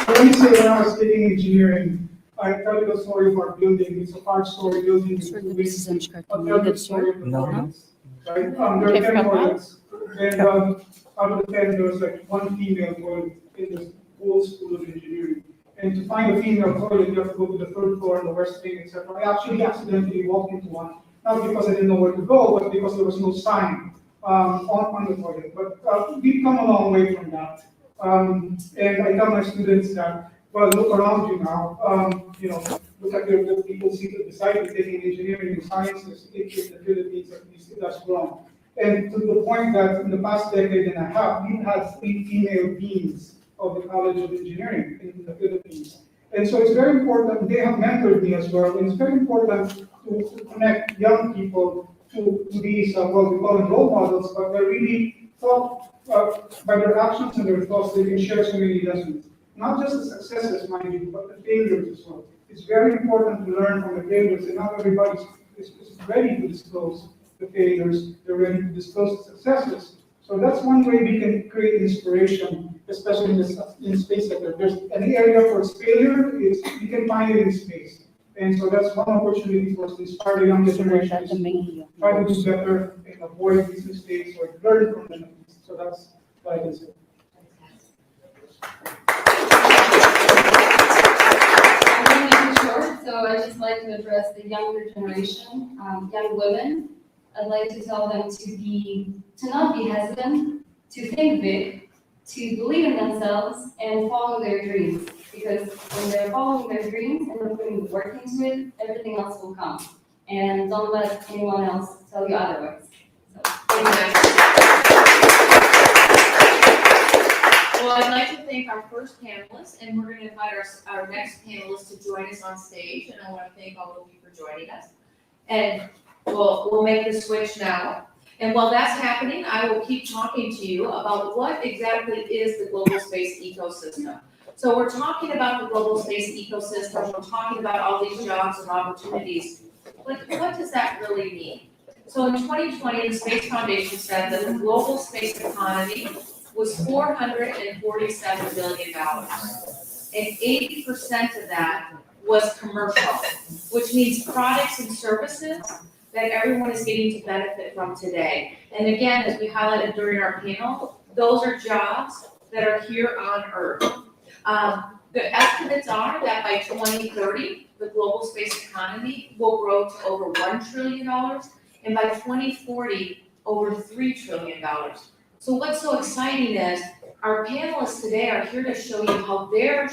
Let me say, when I was studying engineering, I tell you the story of our building. It's a 5-story building. With two wings. I'll tell you the story of the No. toilets. Right? There are 10 toilets. And out of the 10, there was like one female toilet in the whole school of engineering. And to find a female toilet, you have to go to the 3rd floor and the west wing, etc. I actually accidentally walked into one, not because I didn't know where to go, but because there was no sign on the toilet. But we've come a long way from that. And I tell my students that, well, look around you now. Look at the people beside you taking engineering and sciences in the Philippines, at least it has grown. And to the point that in the past decade and a half, we've had 3 female deans of the College of Engineering in the Philippines. And so it's very important, they have mentored me as well, and it's very important to connect young people to these, well, we call them role models, but they're really thought, by their actions and their thoughts, they can share so many lessons. Not just the successes, mind you, but the failures as well. It's very important to learn from the failures, and not everybody is ready to disclose the failures, they're ready to disclose the successes. So that's one way we can create inspiration, especially in the space sector. There's an area for failure, you can find it in space. And so that's one opportunity for us to inspire the younger generation to try to do better and avoid these mistakes or learn from them. So that's what I can say. I'm going to make it short, so I'd just like to address the younger generation, young women. I'd like to tell them to not be hesitant, to think big, to believe in themselves and follow their dreams. Because when they're following their dreams and they're putting the work into it, everything else will come. And don't let anyone else tell you otherwise. So, thank you. Well, I'd like to thank our first panelist, and we're going to invite our next panelist to join us on stage, and I want to thank all of you for joining us. And we'll make the switch now. And while that's happening, I will keep talking to you about what exactly is the global space ecosystem. So we're talking about the global space ecosystem, we're talking about all these jobs and opportunities, but what does that really mean? So in 2020, the Space Foundation said that the global space economy was $447 billion. And 80% of that was commercial, which means products and services that everyone is getting to benefit from today. And again, as we highlighted during our panel, those are jobs that are here on Earth. The estimates are that by 2030, the global space economy will grow to over $1 trillion, and by 2040, over $3 trillion. So what's so exciting is our panelists today are here to show you how they're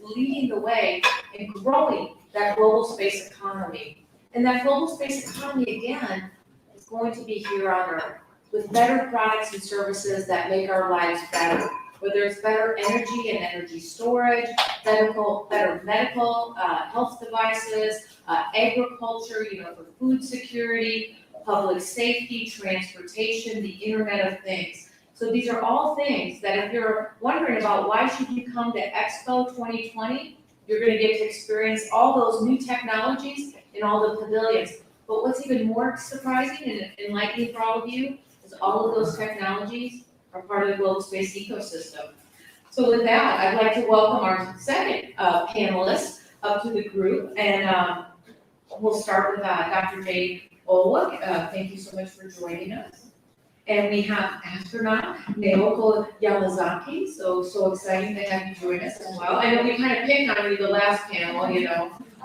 leading the way in growing that global space economy. And that global space economy, again, is going to be here on Earth with better products and services that make our lives better. Whether it's better energy and energy storage, better medical health devices, agriculture, for food security, public safety, transportation, the Internet of Things. So these are all things that if you're wondering about why should you come to Expo 2020, you're going to get to experience all those new technologies in all the pavilions. But what's even more surprising and enlightening for all of you is all of those technologies are part of the global space ecosystem. So with that, I'd like to welcome our second panelist up to the group, and we'll start with Dr. Jane Olwick. Thank you so much for joining us. And we have astronaut Naoko Yamazaki, so exciting to have you join us as well. I know we kind of picked on you the last panel,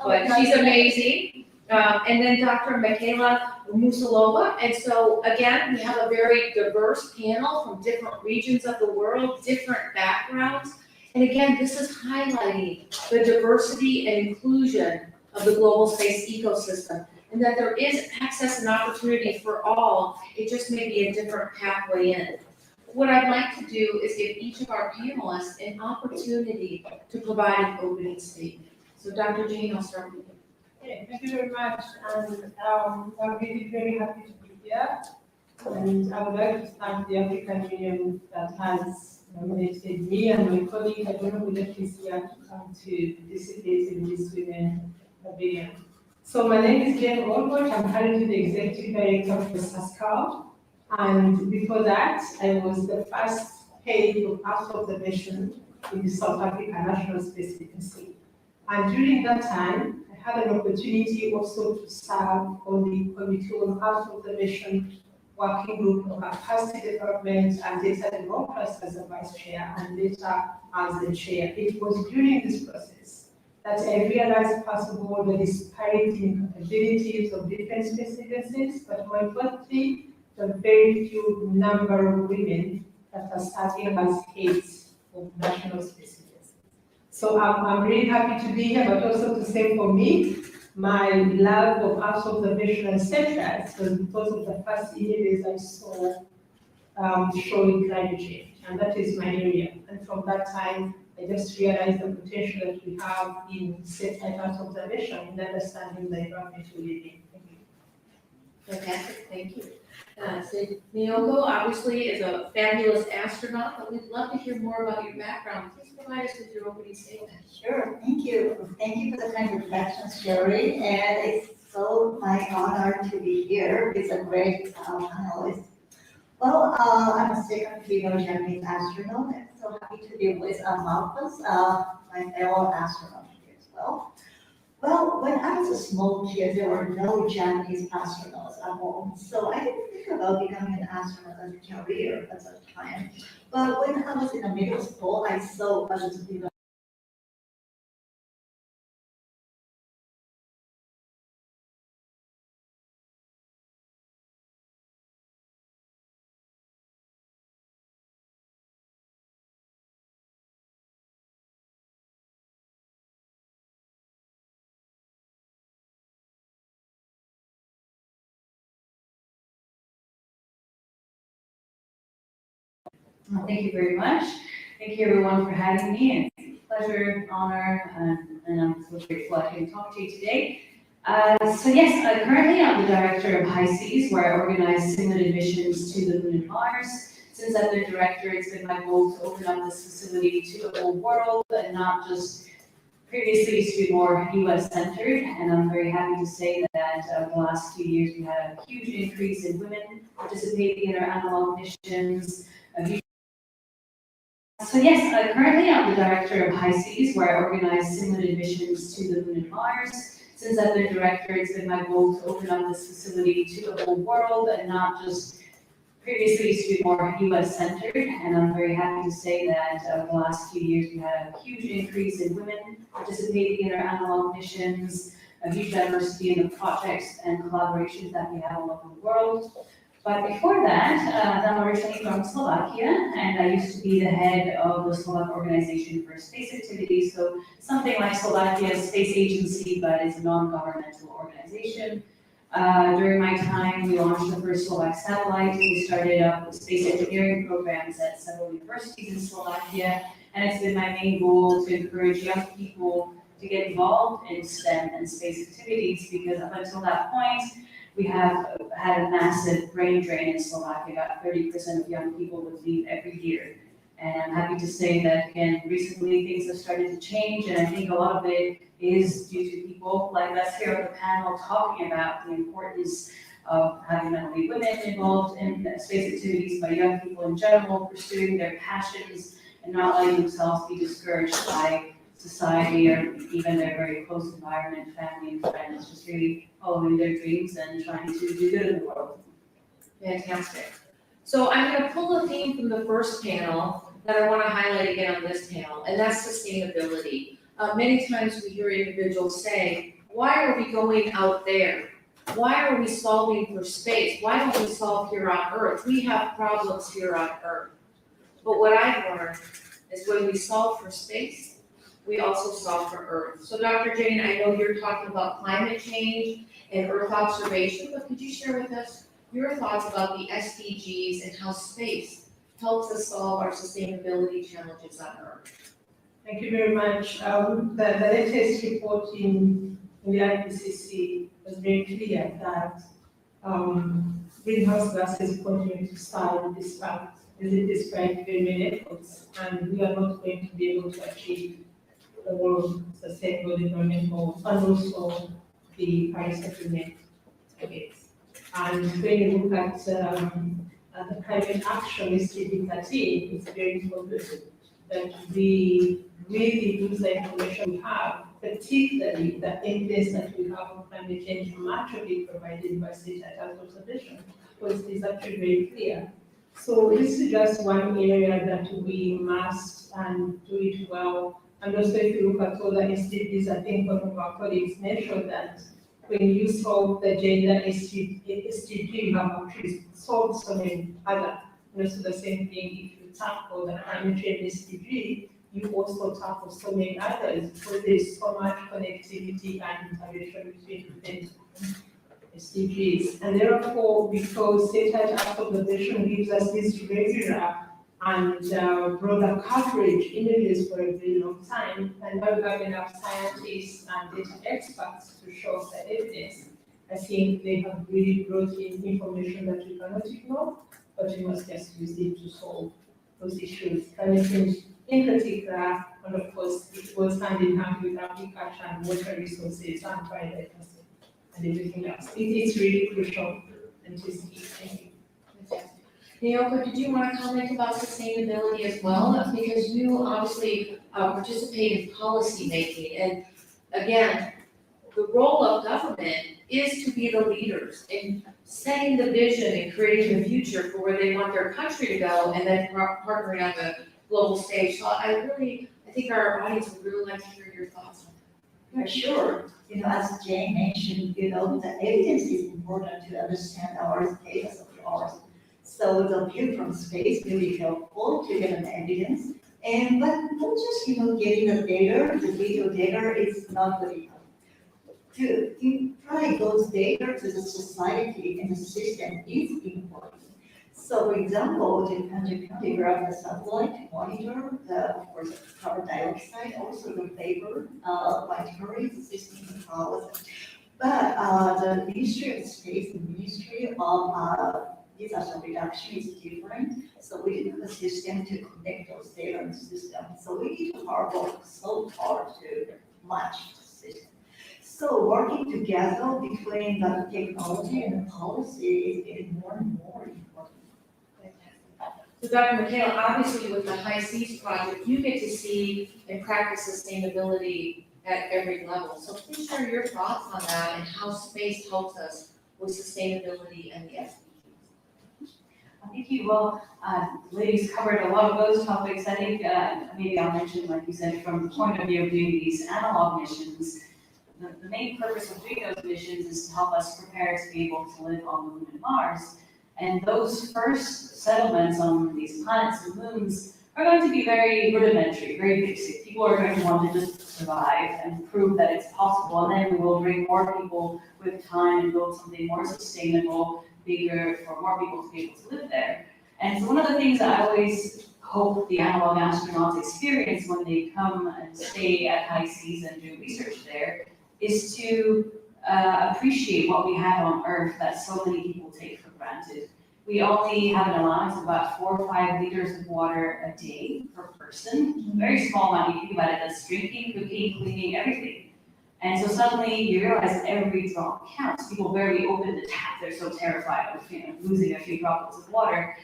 but she's amazing. And then Dr. Michaela Musalova. And so again, we have a very diverse panel from different regions of the world, different backgrounds. And again, this is highlighting the diversity and inclusion of the global space ecosystem, and that there is access and opportunity for all. It just may be a different pathway in. What I'd like to do is give each of our panelists an opportunity to provide an opening statement. So Dr. Jane, I'll start with you. Okay, thank you very much, and I'm really very happy to be here. And I would like to thank the African Union that has nominated me and my colleague, I don't know whether she's here to come to participate in this women pavilion. So my name is Jane Olbert, I'm currently the executive director of the SASCAL. And before that, I was the first head of Earth observation in the South Africa National Space Agency. And during that time, I had an opportunity also to serve on the Committee on Earth Observation Working Group on Capacity Development and Data Democracy as a vice chair and later as the chair. It was during this process that I realized, first of all, the disparity in capabilities of different space agencies, but more importantly, the very few number of women that are serving as heads of national space agencies. So I'm really happy to be here, but also to say for me, my love of Earth observation and centers was because of the first images I saw showing climate change, and that is my area. And from that time, I just realized the potential that we have in satellite Earth observation in understanding the environment we live in. Thank you. Fantastic, thank you. So Nyong'o obviously is a fabulous astronaut, but we'd love to hear more about your background. Please provide us with your opening statement. Sure, thank you. Thank you for the kind introduction, Sherry, and it's so my honor to be here with a great panelist. Well, I'm a second female Japanese astronaut, and so happy to be with Marcus, my fellow astronaut here as well. Well, when I was a small kid, there were no Japanese astronauts at home, so I didn't think about becoming an astronaut as a career at that time. But when I was in the middle school, I saw others Well, thank you very much. Thank you everyone for having me. It's a pleasure, honor, and I'm so grateful I can talk to you today. So yes, currently I'm the director of High Seas, where I organize simulated missions to the Moon and Mars. Since I'm the director, it's been my goal to open up this facility to the whole world and not just previously used to be more US centered. And I'm very happy to say that over the last few years, we had a huge increase in women participating in our analog missions. So yes, currently I'm the director of High Seas, where I organize simulated missions to the Moon and Mars. Since I've been director, it's been my goal to open up this facility to the whole world and not just previously used to be more US centered. And I'm very happy to say that over the last few years, we had a huge increase in women participating in our analog missions, a huge diversity in the projects and collaborations that we have all over the world. But before that, I'm originally from Slovakia, and I used to be the head of the Slovak Organization for Space Activities, so something like Slovakia's space agency, but it's a non-governmental organization. During my time, we launched the first Slovak satellite. We started up with space engineering programs at several universities in Slovakia, and it's been my main goal to encourage young people to get involved in STEM and space activities, because up until that point, we have had a massive brain drain in Slovakia. About 30% of young people would leave every year. And I'm happy to say that, again, recently things have started to change, and I think a lot of it is due to people like us here on the panel talking about the importance of having not only women involved in space activities, but young people in general pursuing their passions and not letting themselves be discouraged by society or even their very close environment, family and friends, just really following their dreams and trying to do good in the world. Fantastic. So I'm going to pull a theme from the first panel that I want to highlight again on this panel, and that's sustainability. Many times we hear individuals say, why are we going out there? Why are we solving for space? Why don't we solve here on Earth? We have problems here on Earth. But what I've learned is when we solve for space, we also solve for Earth. So Dr. Jane, I know you're talking about climate change and Earth observation, but could you share with us your thoughts about the SDGs and how space helps us solve our sustainability challenges on Earth? Thank you very much. The latest report in the IPCC was very clear that greenhouse gases continue to start despite as it described, very efforts, and we are not going to be able to achieve the World Sustainable Development Goals and also the Paris Agreement targets. And when you look at the climate action SDG 13, it's very important that we really use the information we have, particularly the evidence that we have on climate change, much of it provided by state and observation, because it is actually very clear. So this is just one area that we must and do it well. And also if you look at other SDGs, I think one of our colleagues mentioned that when you solve the gender SDG, you have actually solved so many other. And also the same thing, if you tackle the climate change SDG, you also tackle so many others, because there is so much connectivity and integration between different SDGs. And therefore, because state-led observation gives us this regular and broader coverage images for a very long time, and now we have enough scientists and data experts to show the evidence. I think they have really brought in information that we cannot ignore, but we must just use it to solve those issues. Climate change in particular, and of course, it goes hand in hand with agriculture and water resources and biodiversity and everything else. It's really crucial and to see. Thank you. Naoko, did you want to comment about sustainability as well? Because you obviously participate in policy making, and again, the role of government is to be the leaders in setting the vision and creating the future for where they want their country to go, and then partnering on the global stage. So I think our audience would really like to hear your thoughts on that. Yeah, sure. As Jane mentioned, the evidence is important to understand our status of the art. So the view from space will be helpful to get an evidence. And but not just getting the data, the video data is not good enough. To imply those data to the society and the system is important. So for example, the County graph the satellite to monitor of course, the carbon dioxide, also the vapor, monitoring the system powers. But the Ministry of Space, the Ministry of disaster reduction is different. So we didn't have a system to connect those data in the system. So we need to work so hard to match the system. So working together between the technology and the policy is getting more and more important. So Dr. Michaela, obviously with the High Seas project, you get to see and practice sustainability at every level. So please share your thoughts on that and how space helps us with sustainability and the SDGs. Thank you. Well, ladies covered a lot of those topics. I think maybe I'll mention, like you said, from the point of view of doing these analog missions, the main purpose of doing those missions is to help us prepare to be able to live on the Moon and Mars. And those first settlements on these planets and moons are going to be very rudimentary, very basic. People are going to want to just survive and prove that it's possible. And then we will bring more people with time and build something more sustainable, bigger, for more people to be able to live there. And so one of the things that I always hope the analog astronauts experience when they come and stay at High Seas and do research there is to appreciate what we have on Earth that so many people take for granted. We only have an allowance of about 4 or 5 liters of water a day per person. Very small amount. You think about it, that's drinking, cooking, cleaning, everything. And so suddenly you realize that every drop counts. People barely open the tap. They're so terrified of losing a few droplets of water.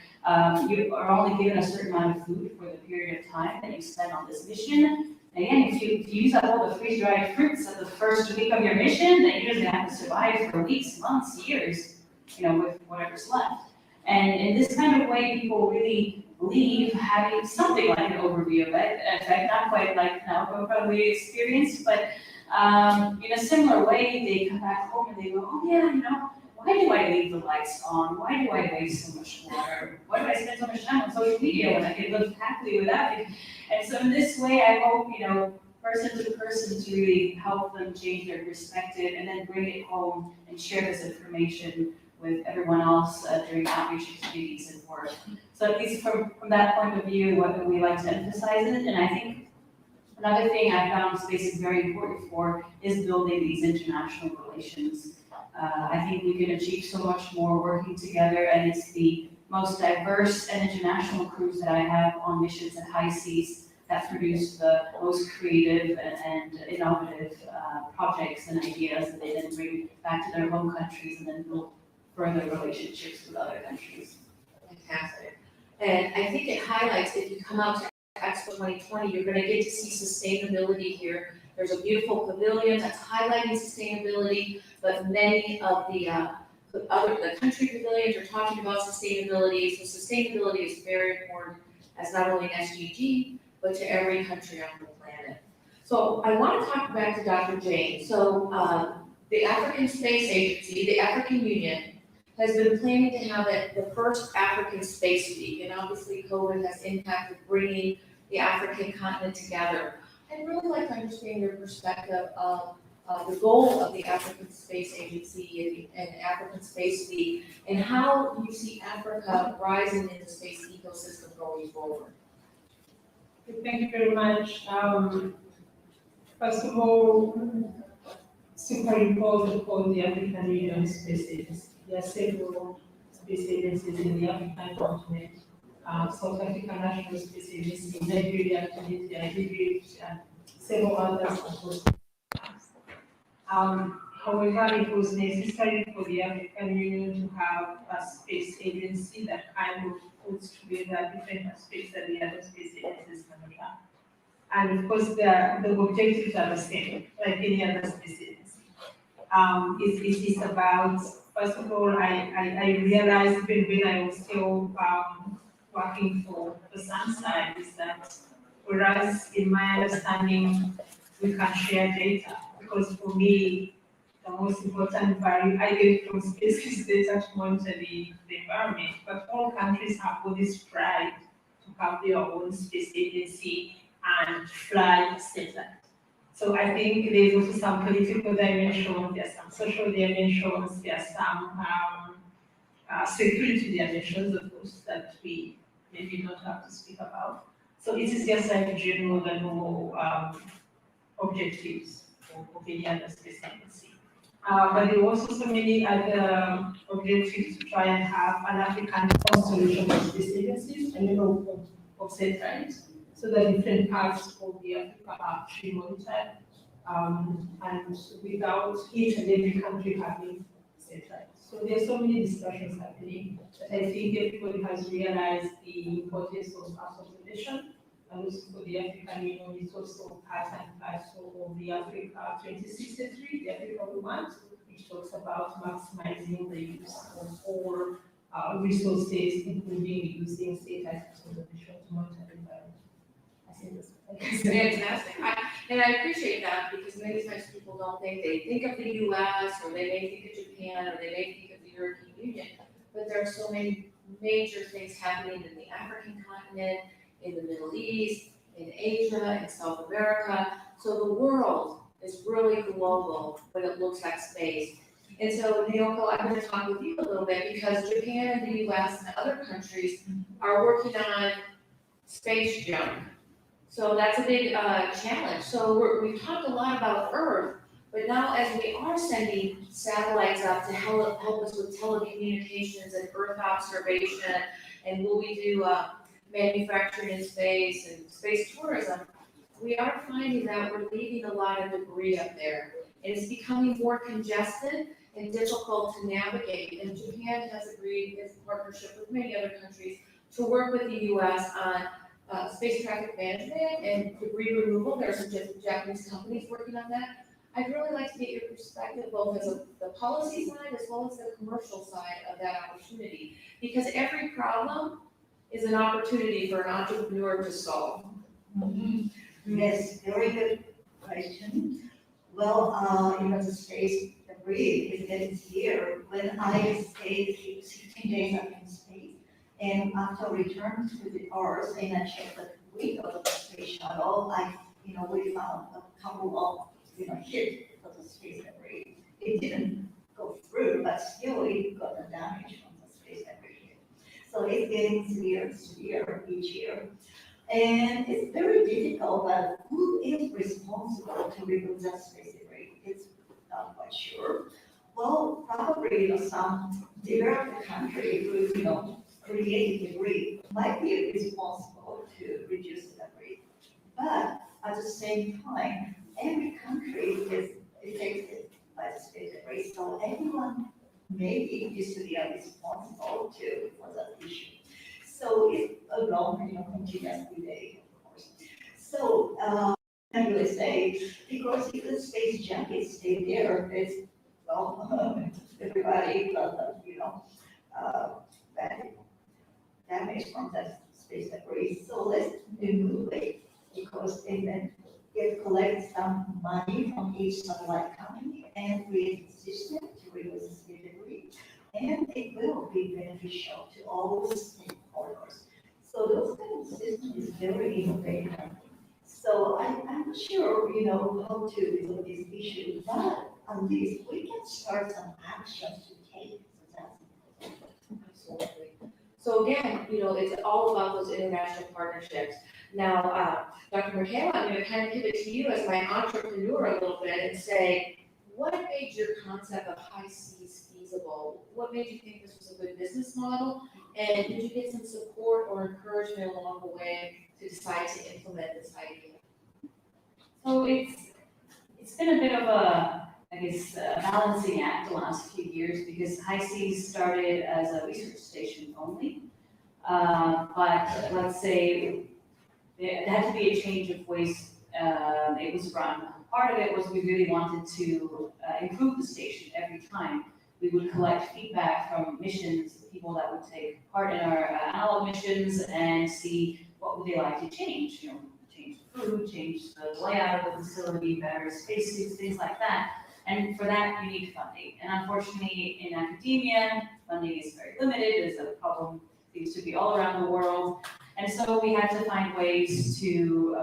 You are only given a certain amount of food for the period of time that you spend on this mission. And again, if you use up all the freeze-dried fruits at the first week of your mission, then you're just gonna have to survive for weeks, months, years, with whatever's left. And in this kind of way, people really leave having something like an overview effect, not quite like we experienced, but in a similar way, they come back home and they go, oh yeah, why do I leave the lights on? Why do I waste so much water? Why do I spend so much time on social media when I can live happily without it? And so in this way, I hope, person to person to really help them change their perspective and then bring it home and share this information with everyone else during outreach activities and work. So at least from that point of view, what we like to emphasize it. And I think another thing I found space is very important for is building these international relations. I think we can achieve so much more working together, and it's the most diverse and international crews that I have on missions at high seas that produce the most creative and innovative projects and ideas that they then bring back to their home countries and then build further relationships with other countries. Fantastic. And I think it highlights, if you come out to Expo 2020, you're gonna get to see sustainability here. There's a beautiful pavilion that's highlighting sustainability, but many of the country pavilions are talking about sustainability. So sustainability is very important as not only an SDG, but to every country on the planet. So I want to talk back to Dr. Jane. So the African Space Agency, the African Union, has been planning to have the first African Space Week, and obviously COVID has impacted bringing the African continent together. I'd really like to understand your perspective of the goal of the African Space Agency and African Space Week, and how you see Africa rising in the space ecosystem going forward. Thank you very much. First of all, superimpose upon the African Union Space Agency. There are several space agencies in the African continent. South African National Space Agency, Nigeria, Tunisia, Egypt, and several others also. However, it was necessary for the African Union to have a space agency that kind of puts together different aspects that the other space agencies cannot have. And of course, the objectives are the same, like any other space agency. It's about, first of all, I realized even when I was still working for the Sunside, is that whereas in my understanding, we can share data, because for me, the most important value I get from space is data to monitor the environment. But all countries have all this pride to have their own space agency and fly satellite. So I think there's also some political dimension, there's some social dimensions, there's some security dimensions, of course, that we maybe not have to speak about. So it is just like general and normal objectives of any other space agency. But there are also so many other objectives to try and have an African solution of space agencies and of satellites, so that different parts of the Africa are actually monitored, and without each and every country having satellites. So there are so many discussions happening that I think everybody has realized the importance of Earth observation. And also for the African Union, it's also part and parcel of the Africa 2063, the Africa Woman, which talks about maximizing the use of all resources, including using satellite observation to monitor the environment. I think that's Fantastic. And I appreciate that, because many times people don't they think of the US, or they may think of Japan, or they may think of the European Union, but there are so many major things happening in the African continent, in the Middle East, in Asia, in South America. So the world is really global when it looks at space. And so, Nyoko, I'm going to talk with you a little bit, because Japan and the US and other countries are working on space junk. So that's a big challenge. So we've talked a lot about Earth, but now as we are sending satellites up to help us with telecommunications and Earth observation, and will we do manufacturing in space and space tourism, we are finding that we're leaving a lot of debris up there. And it's becoming more congested and difficult to navigate. And Japan has agreed, in partnership with many other countries, to work with the US on space traffic management and debris removal. There are some Japanese companies working on that. I'd really like to get your perspective, both as the policy side as well as the commercial side of that opportunity. Because every problem is an opportunity for an entrepreneur to solve. Yes, very good question. Well, the space debris is getting here. When I stayed 16 days up in space, and after return to the Earth, and I checked the week of the space shuttle, we found a couple of, hit of the space debris. It didn't go through, but still it got the damage from the space debris. So it's getting severe each year. And it's very difficult, but who is responsible to remove that space debris? It's not quite sure. Well, probably some developed country who, create debris might be responsible to reduce the debris. But at the same time, every country is affected by the space debris, so everyone maybe is to be responsible for that issue. So it's a long, continuous debate, of course. So, I would say, because if the space junk is still there, it's, well, everybody, that damage from that space debris. So let's remove it, because it then collect some money from each satellite company and create a system to remove the space debris. And it will be beneficial to all the stakeholders. So those kind of system is very innovative. So I'm not sure, how to resolve this issue, but at least we can start some actions to take. So that's Absolutely. So again, it's all about those international partnerships. Now, Dr. Michaela, I'm going to kind of give it to you as my entrepreneur a little bit and say, what made your concept of high seas feasible? What made you think this was a good business model? And did you get some support or encouragement along the way to decide to implement this idea? So it's been a bit of a, I guess, a balancing act the last few years, because High Seas started as a research station only. But let's say there had to be a change of ways it was run. Part of it was we really wanted to improve the station every time. We would collect feedback from missions, the people that would take part in our analog missions, and see what would they like to change, change the food, change the layout of the facility, better spacesuits, things like that. And for that, you need funding. And unfortunately, in academia, funding is very limited. It's a problem that used to be all around the world. And so we had to find ways to,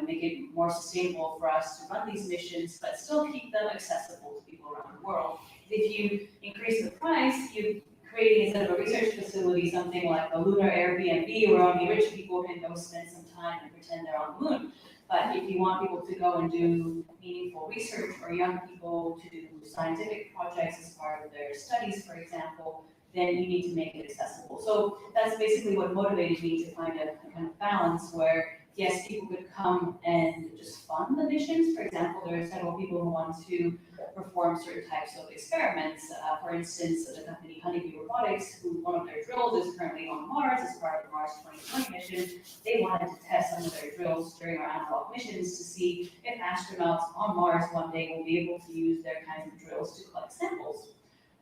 make it more sustainable for us to run these missions, but still keep them accessible to people around the world. If you increase the price, you create, instead of a research facility, something like a lunar Airbnb where only rich people can go spend some time and pretend they're on the moon. But if you want people to go and do meaningful research, or young people to do scientific projects as part of their studies, for example, then you need to make it accessible. So that's basically what motivated me to find a kind of balance where, yes, people could come and just fund the missions. For example, there are several people who want to perform certain types of experiments. For instance, the company Honeybee Robotics, who one of their drills is currently on Mars as part of the Mars 2020 mission. They wanted to test some of their drills during our analog missions to see if astronauts on Mars one day will be able to use their kinds of drills to collect samples.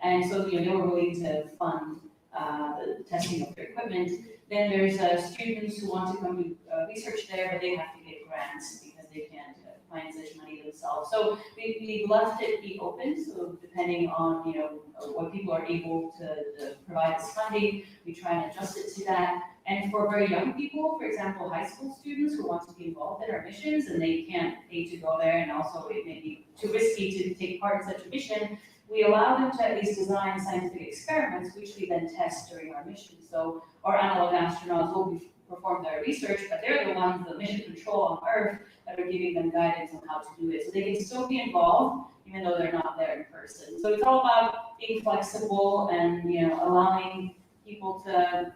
And so, they were willing to fund the testing of their equipment. Then there's students who want to come do research there, but they have to get grants because they can't find such money themselves. So we left it be open. So depending on what people are able to provide as funding, we try and adjust it to that. And for very young people, for example, high school students who want to be involved in our missions and they can't pay to go there, and also it may be too risky to take part in such a mission, we allow them to at least design scientific experiments, which we then test during our mission. So our analog astronauts will perform their research, but they're the ones, the mission control on Earth, that are giving them guidance on how to do it. So they can still be involved, even though they're not there in person. So it's all about being flexible and, allowing people to,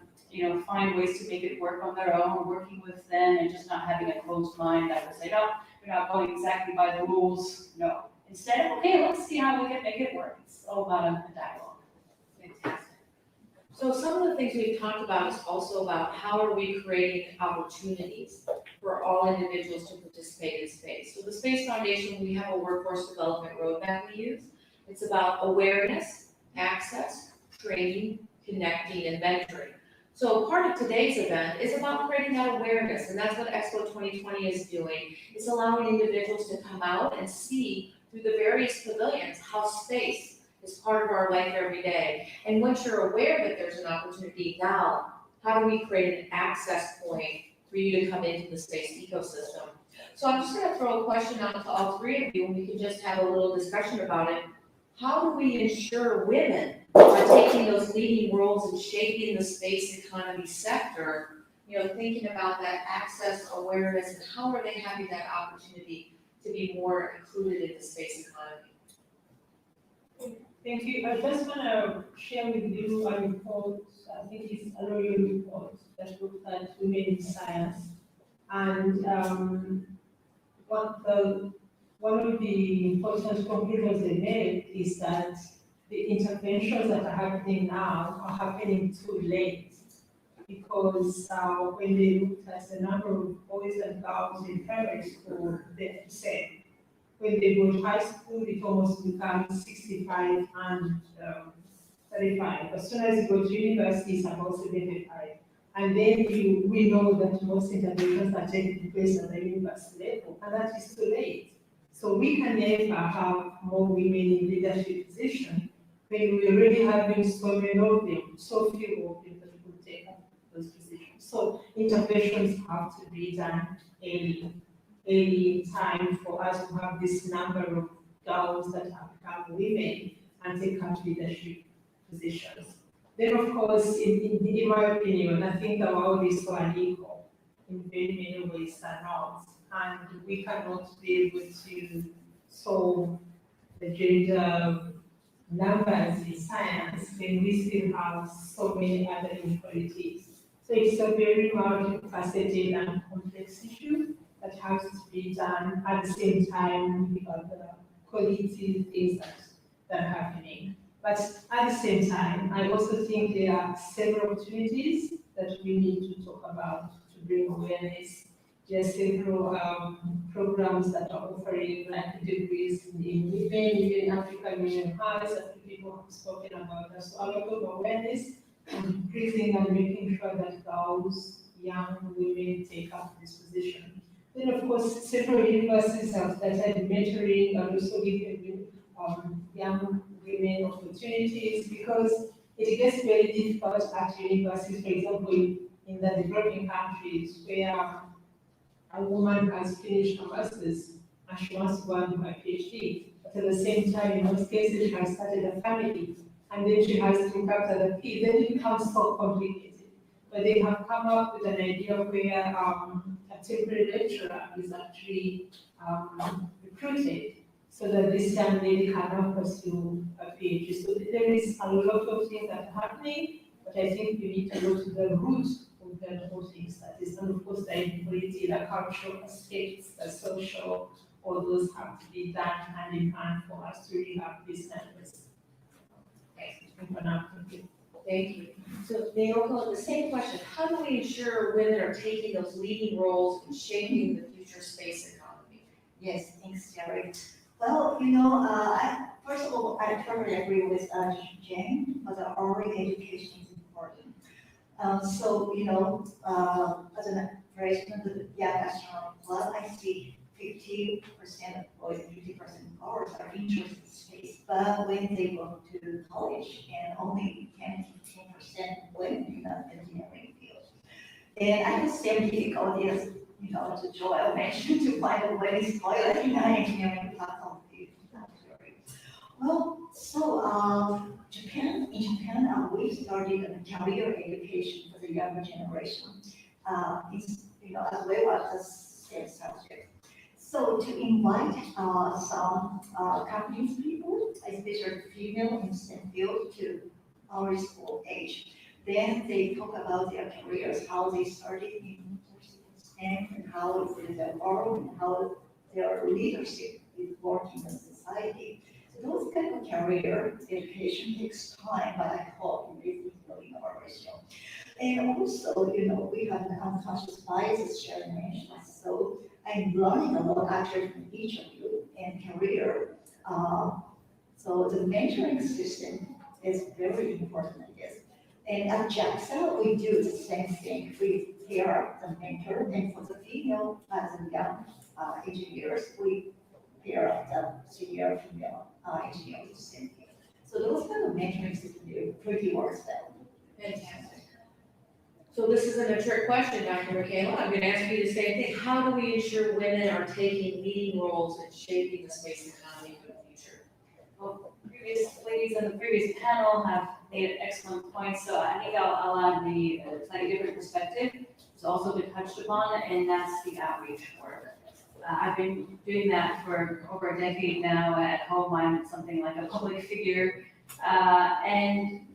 find ways to make it work on their own, working with them, and just not having a closed mind that will say, no, you're not going exactly by the rules. No. Instead, okay, let's see how we can make it work. It's all about a dialogue. Fantastic. So some of the things we've talked about is also about how are we creating opportunities for all individuals to participate in space. So the Space Foundation, we have a workforce development roadmap we use. It's about awareness, access, training, connecting, and mentoring. So part of today's event is about creating that awareness, and that's what Expo 2020 is doing. It's allowing individuals to come out and see through the various pavilions how space is part of our life every day. And once you're aware that there's an opportunity now, how do we create an access point for you to come into the space ecosystem? So I'm just going to throw a question out to all three of you, and we can just have a little discussion about it. How do we ensure women are taking those leading roles and shaping the space economy sector, thinking about that access, awareness, and how are they having that opportunity to be more included in the space economy? Thank you. I just want to share with you a report, I think it's a lawyer report that looked at women in science. And one of the important conclusions they made is that the interventions that are happening now are happening too late. Because when they looked at the number of boys and girls in primary school, they said when they go to high school, it almost becomes 65 and 35. As soon as you go to university, it's about 75. And then we know that most interventions are taking place at the university level, and that is too late. So we can never have more women in leadership positions when we already having so many of them, so few of them that will take up those positions. So interventions have to be done early time for us to have this number of girls that have become women and take up leadership positions. Then, of course, in my opinion, I think the world is so unequal in very many ways are not. And we cannot be able to solve the gender numbers in science when we still have so many other inequalities. So it's a very multifaceted and complex issue that has to be done at the same time with other quality things that are happening. But at the same time, I also think there are several opportunities that we need to talk about to bring awareness. There are several programs that are offering like degrees in women, even African Union has, that people have spoken about that. So a lot of awareness and increasing and making sure that girls, young women take up this position. Then of course, several universities have started mentoring and also giving young women opportunities because it gets very difficult at universities, for example, in the developing countries where a woman has finished her master's and she wants to go and do her PhD. But at the same time, in most cases, she has started a family and then she has to look after the kids. Then it becomes so complicated. But they have come up with an idea where a temporary lecturer is actually recruited so that this young lady can now pursue a PhD. So there is a lot of things that are happening, but I think we need to go to the root of the whole things. That is, and of course, the inequality, the cultural aspects, the social, all those have to be done hand in hand for us to really have these numbers. Thank you. So Naoko, the same question, how do we ensure women are taking those leading roles in shaping the future space economy? Yes, thanks, Jerry. Well, first of all, I totally agree with Jane, but early education is important. As an president of the Young Astronaut Club, I see 50% of boys and 50% of girls are interested in space. But when they go to college, and only 10 to 15% women in the engineering field. And I have the same difficulty as to Joel mentioned, to find a women's toilet in our engineering faculty. Well, in Japan, we started a career education for the younger generation, as well as the STEM subject. So to invite some companies people, especially female in STEM field, to our school age. Then they talk about their careers, how they started in STEM, and how it is evolved, and how their leadership is working in society. So those kind of career education takes time, but I hope it is really innovation. And also, we have an unconscious biases sharing mentioned. So I'm learning a lot actually from each of you in career. So the mentoring system is very important, I guess. And at JAXA, we do the same thing. We pair the mentor, and for the female as a young engineers, we pair up the senior female engineers the same thing. So those kind of mentoring systems do pretty works well. Fantastic. So this isn't a trick question, Dr. Michaela. I'm going to ask you the same thing. How do we ensure women are taking leading roles in shaping the space economy for the future? Well, previous ladies on the previous panel have made excellent points, so I think I'll add a slightly different perspective. It's also been touched upon, and that's the outreach work. I've been doing that for over a decade now at home. I'm something like a public figure. And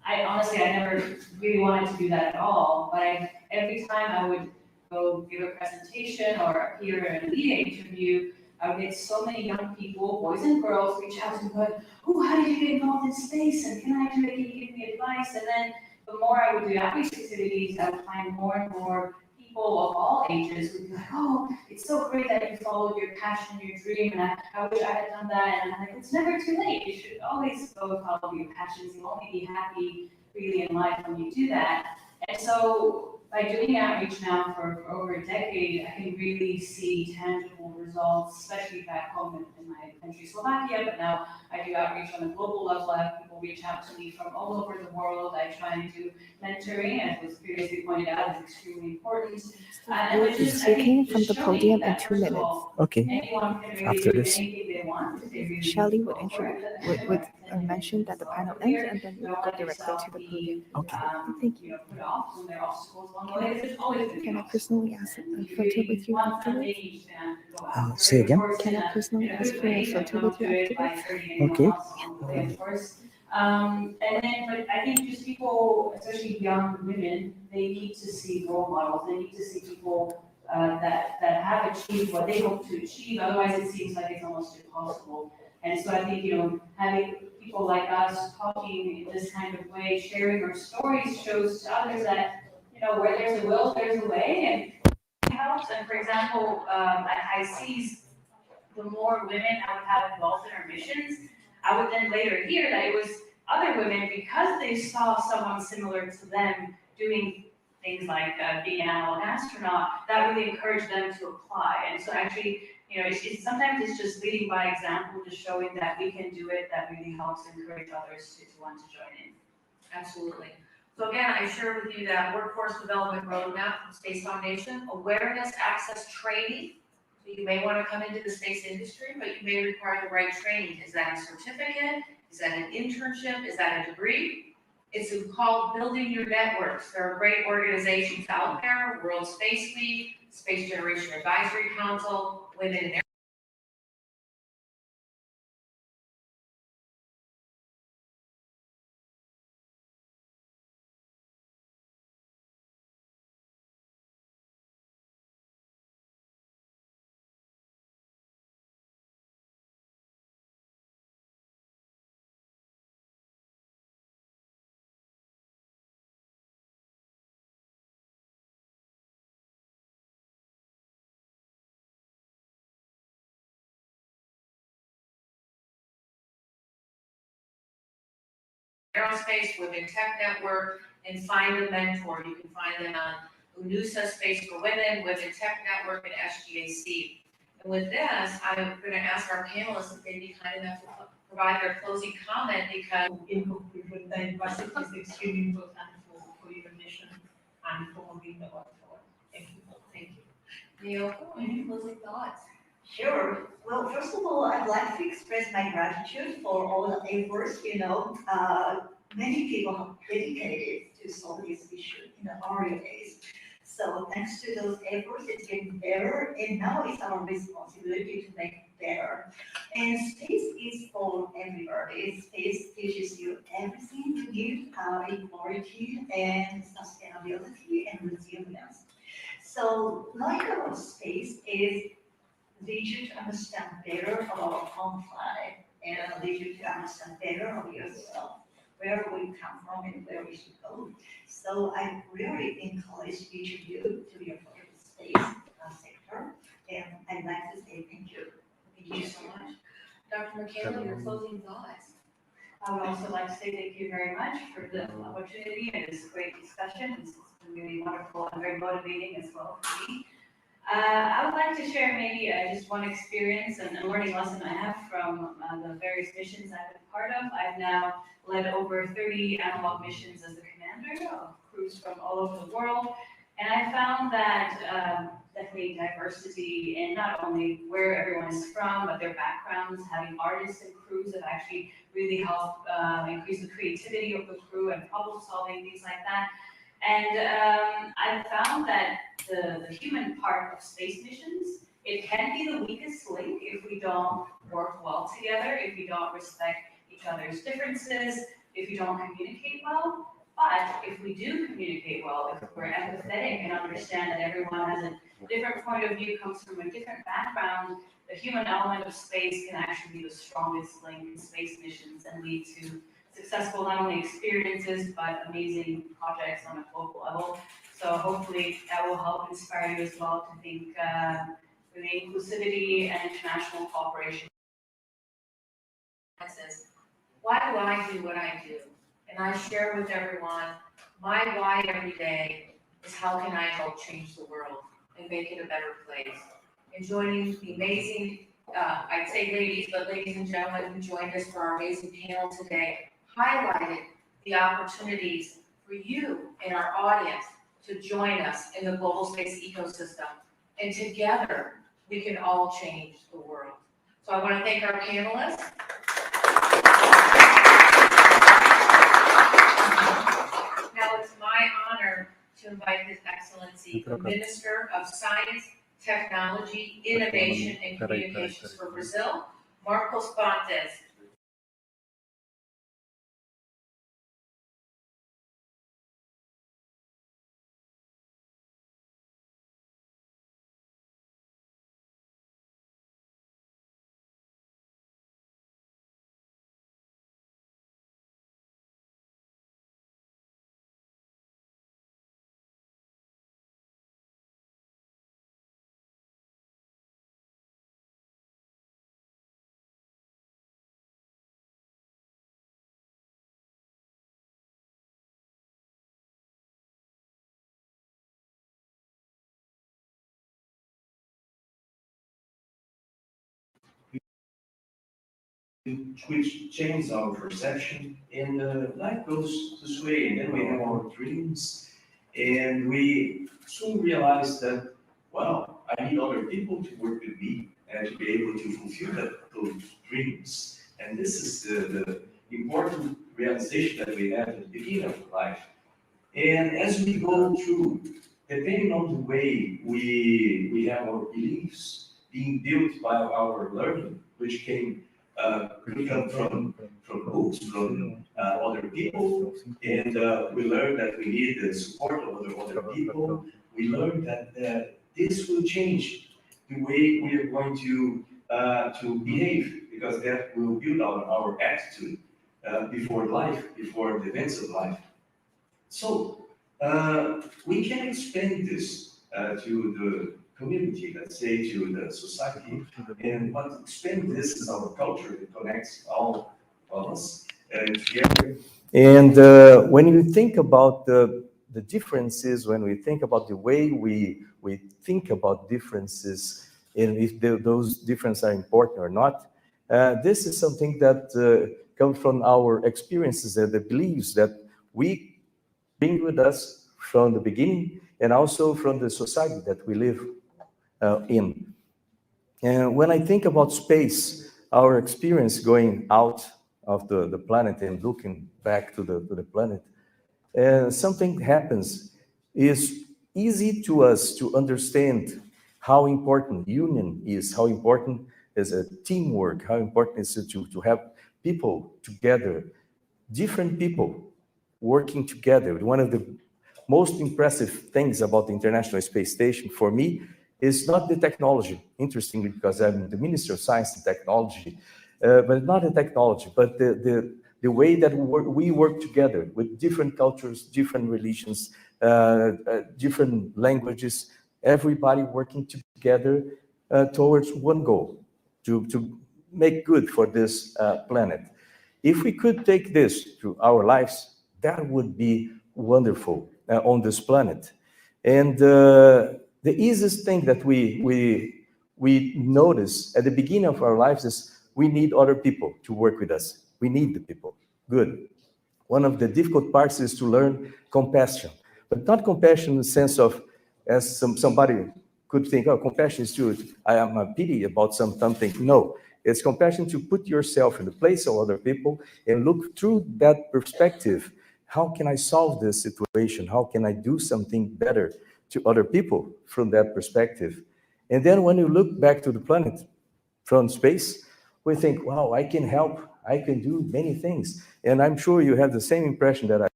I never really wanted to do that at all, but every time I would go give a presentation or appear in a media interview, I would get so many young people, boys and girls, reach out to me going, oh, how did you get involved in space? And can I do it? Can you give me advice? And then the more I would do outreach activities, I would find more and more people of all ages would be like, oh, it's so great that you followed your passion, your dream, and I wish I had done that. And I'm like, it's never too late. You should always go follow your passions. You'll only be happy really in life when you do that. And so by doing outreach now for over a decade, I can really see tangible results, especially back home in my country, Slovakia, but now I do outreach on a global level. I have people reach out to me from all over the world. I try and do mentoring, as was previously pointed out, is extremely important. And Will be speaking from the podium in 2 minutes. Okay. Anyone can really After do this. anything they want if they really Shelley would go for it. mention that the panel ends and then we will go directly to the podium. Okay. Thank you. Put off when there are obstacles along the way, because it's always gonna be Can I obstacles. personally ask a photo with you afterwards? Say again? Can I personally ask for a photo with you afterwards? Okay. And then, but I think just people, especially young women, they need to see role models. They need to see people that have achieved what they hope to achieve. Otherwise, it seems like it's almost impossible. And so I think, having people like us talking in this kind of way, sharing our stories, shows to others that, where there's a will, there's a way, and it helps. And for example, I see the more women I would have involved in our missions, I would then later hear that it was other women, because they saw someone similar to them doing things like being an analog astronaut, that really encouraged them to apply. And so actually, sometimes it's just leading by example, just showing that we can do it, that really helps encourage others to want to join in. Absolutely. So again, I share with you that workforce development roadmap from Space Foundation, awareness, access, training. So you may want to come into the space industry, but you may require the right training. Is that a certificate? Is that an internship? Is that a degree? It's called Building Your Networks. There are great organizations out there, World Space Week, Space Generation Advisory Council, Women in Aerospace, Women Tech Network, and find a mentor. You can find them on UNUSA Space for Women, Women Tech Network, and SGAC. And with this, I'm going to ask our panelists if they'd be kind enough to provide their closing comment, because Input with diversity is extremely important for your mission and for moving the world forward. Thank you. thank you. Neil, any closing thoughts? Sure. Well, first of all, I'd like to express my gratitude for all the efforts, many people have dedicated to solve this issue in the early days. So thanks to those efforts, it's getting better, and now it's our responsibility to make it better. And space is for everybody. Space teaches you everything you need, equality and sustainability and resilience. So knowing about space leads you to understand better about our own planet and leads you to understand better of yourself, where we come from and where we should go. So I really encourage each of you to be a part of the space sector, and I'd like to say thank you. Thank you so much. Dr. McKayla, your closing thoughts? I would also like to say thank you very much for the opportunity and this great discussion. It's been really wonderful and very motivating as well for me. I would like to share maybe just one experience and a learning lesson I have from the various missions I've been part of. I've now led over 30 analog missions as the commander of crews from all over the world. And I found that definitely diversity in not only where everyone is from, but their backgrounds, having artists and crews have actually really helped increase the creativity of the crew and problem solving, things like that. And I found that the human part of space missions It can be the weakest link if we don't work well together, if we don't respect each other's differences, if we don't communicate well. But if we do communicate well, if we're empathetic and understand that everyone has a different point of view, comes from a different background, the human element of space can actually be the strongest link in space missions and lead to successful not only experiences, but amazing projects on a global level. So hopefully that will help inspire you as well to think with the inclusivity and international cooperation. It says, why do I do what I do? And I share with everyone, my why every day is how can I help change the world and make it a better place? And joining the amazing, I'd say ladies, but ladies and gentlemen who joined us for our amazing panel today, highlighted the opportunities for you and our audience to join us in the global space ecosystem. And together, we can all change the world. So I want to thank our panelists. Now it's my honor to invite His Excellency, the Minister of Science, Technology, Innovation, and Communications for Brazil, Marcos Pontes. which change our perception, and life goes this way, and then we have our dreams, and we soon realize that, well, I need other people to work with me and to be able to fulfill those dreams. And this is the important realization that we have at the beginning of life. And as we go through, depending on the way we have our beliefs being built by our learning, which could come from books, from other people, and we learn that we need the support of other people. We learn that this will change the way we are going to behave, because that will build our attitude before life, before the events of life. So we can expand this to the community, let's say to the society, and what expand this is our culture that connects all of us together. And when you think about the differences, when we think about the way we think about differences, and if those differences are important or not, this is something that comes from our experiences and the beliefs that we bring with us from the beginning, and also from the society that we live in. And when I think about space, our experience going out of the planet and looking back to the planet, something happens. It's easy to us to understand how important union is, how important is a teamwork, how important is it to have people together, different people working together. One of the most impressive things about the International Space Station for me is not the technology, interestingly, because I'm the Minister of Science and Technology, but not the technology, but the way that we work together with different cultures, different religions, different languages, everybody working together towards one goal, to make good for this planet. If we could take this to our lives, that would be wonderful on this planet. And the easiest thing that we notice at the beginning of our lives is we need other people to work with us. We need the people. Good. One of the difficult parts is to learn compassion, but not compassion in the sense of, as somebody could think, oh, compassion is to, I am a pity about something. No, it's compassion to put yourself in the place of other people and look through that perspective. How can I solve this situation? How can I do something better to other people from that perspective? And then when you look back to the planet from space, we think, wow, I can help, I can do many things. And I'm sure you have the same impression that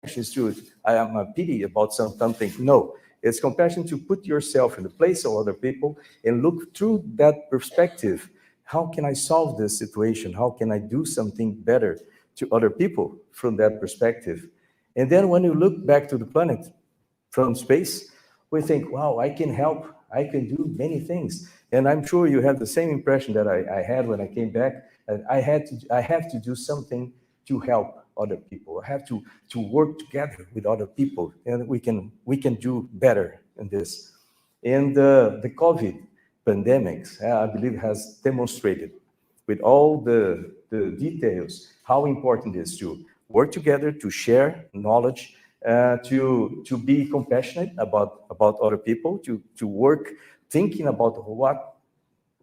is true. I am a pity about something. No, it's compassion to put yourself in the place of other people and look through that perspective. How can I solve this situation? How can I do something better to other people from that perspective? And then when you look back to the planet from space, we think, wow, I can help, I can do many things. And I'm sure you have the same impression that I had when I came back. And I have to do something to help other people. I have to work together with other people, and we can do better in this. And the COVID pandemics, I believe, has demonstrated with all the details how important it is to work together, to share knowledge, to be compassionate about other people, to work thinking about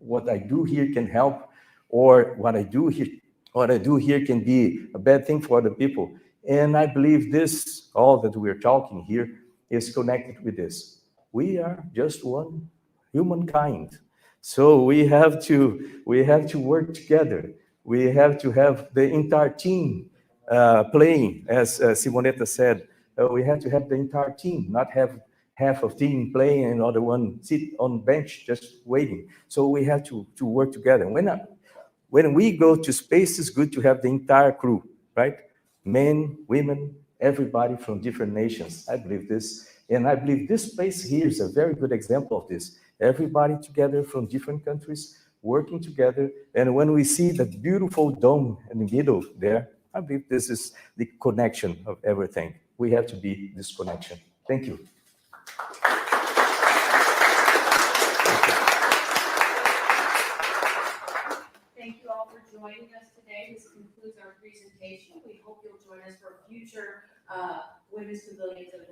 what I do here can help, or what I do here can be a bad thing for other people. And I believe this, all that we're talking here, is connected with this. We are just one humankind. So we have to work together. We have to have the entire team playing, as Simonetta said. We have to have the entire team, not have half of team playing and other one sit on bench just waiting. So we have to work together. When we go to space, it's good to have the entire crew, right? Men, women, everybody from different nations. I believe this. And I believe this place here is a very good example of this. Everybody together from different countries, working together. And when we see that beautiful dome in the middle there, I believe this is the connection of everything. We have to be this connection. Thank you. Thank you all for joining us today. This concludes our presentation. We hope you'll join us for future Women's Pavilions events.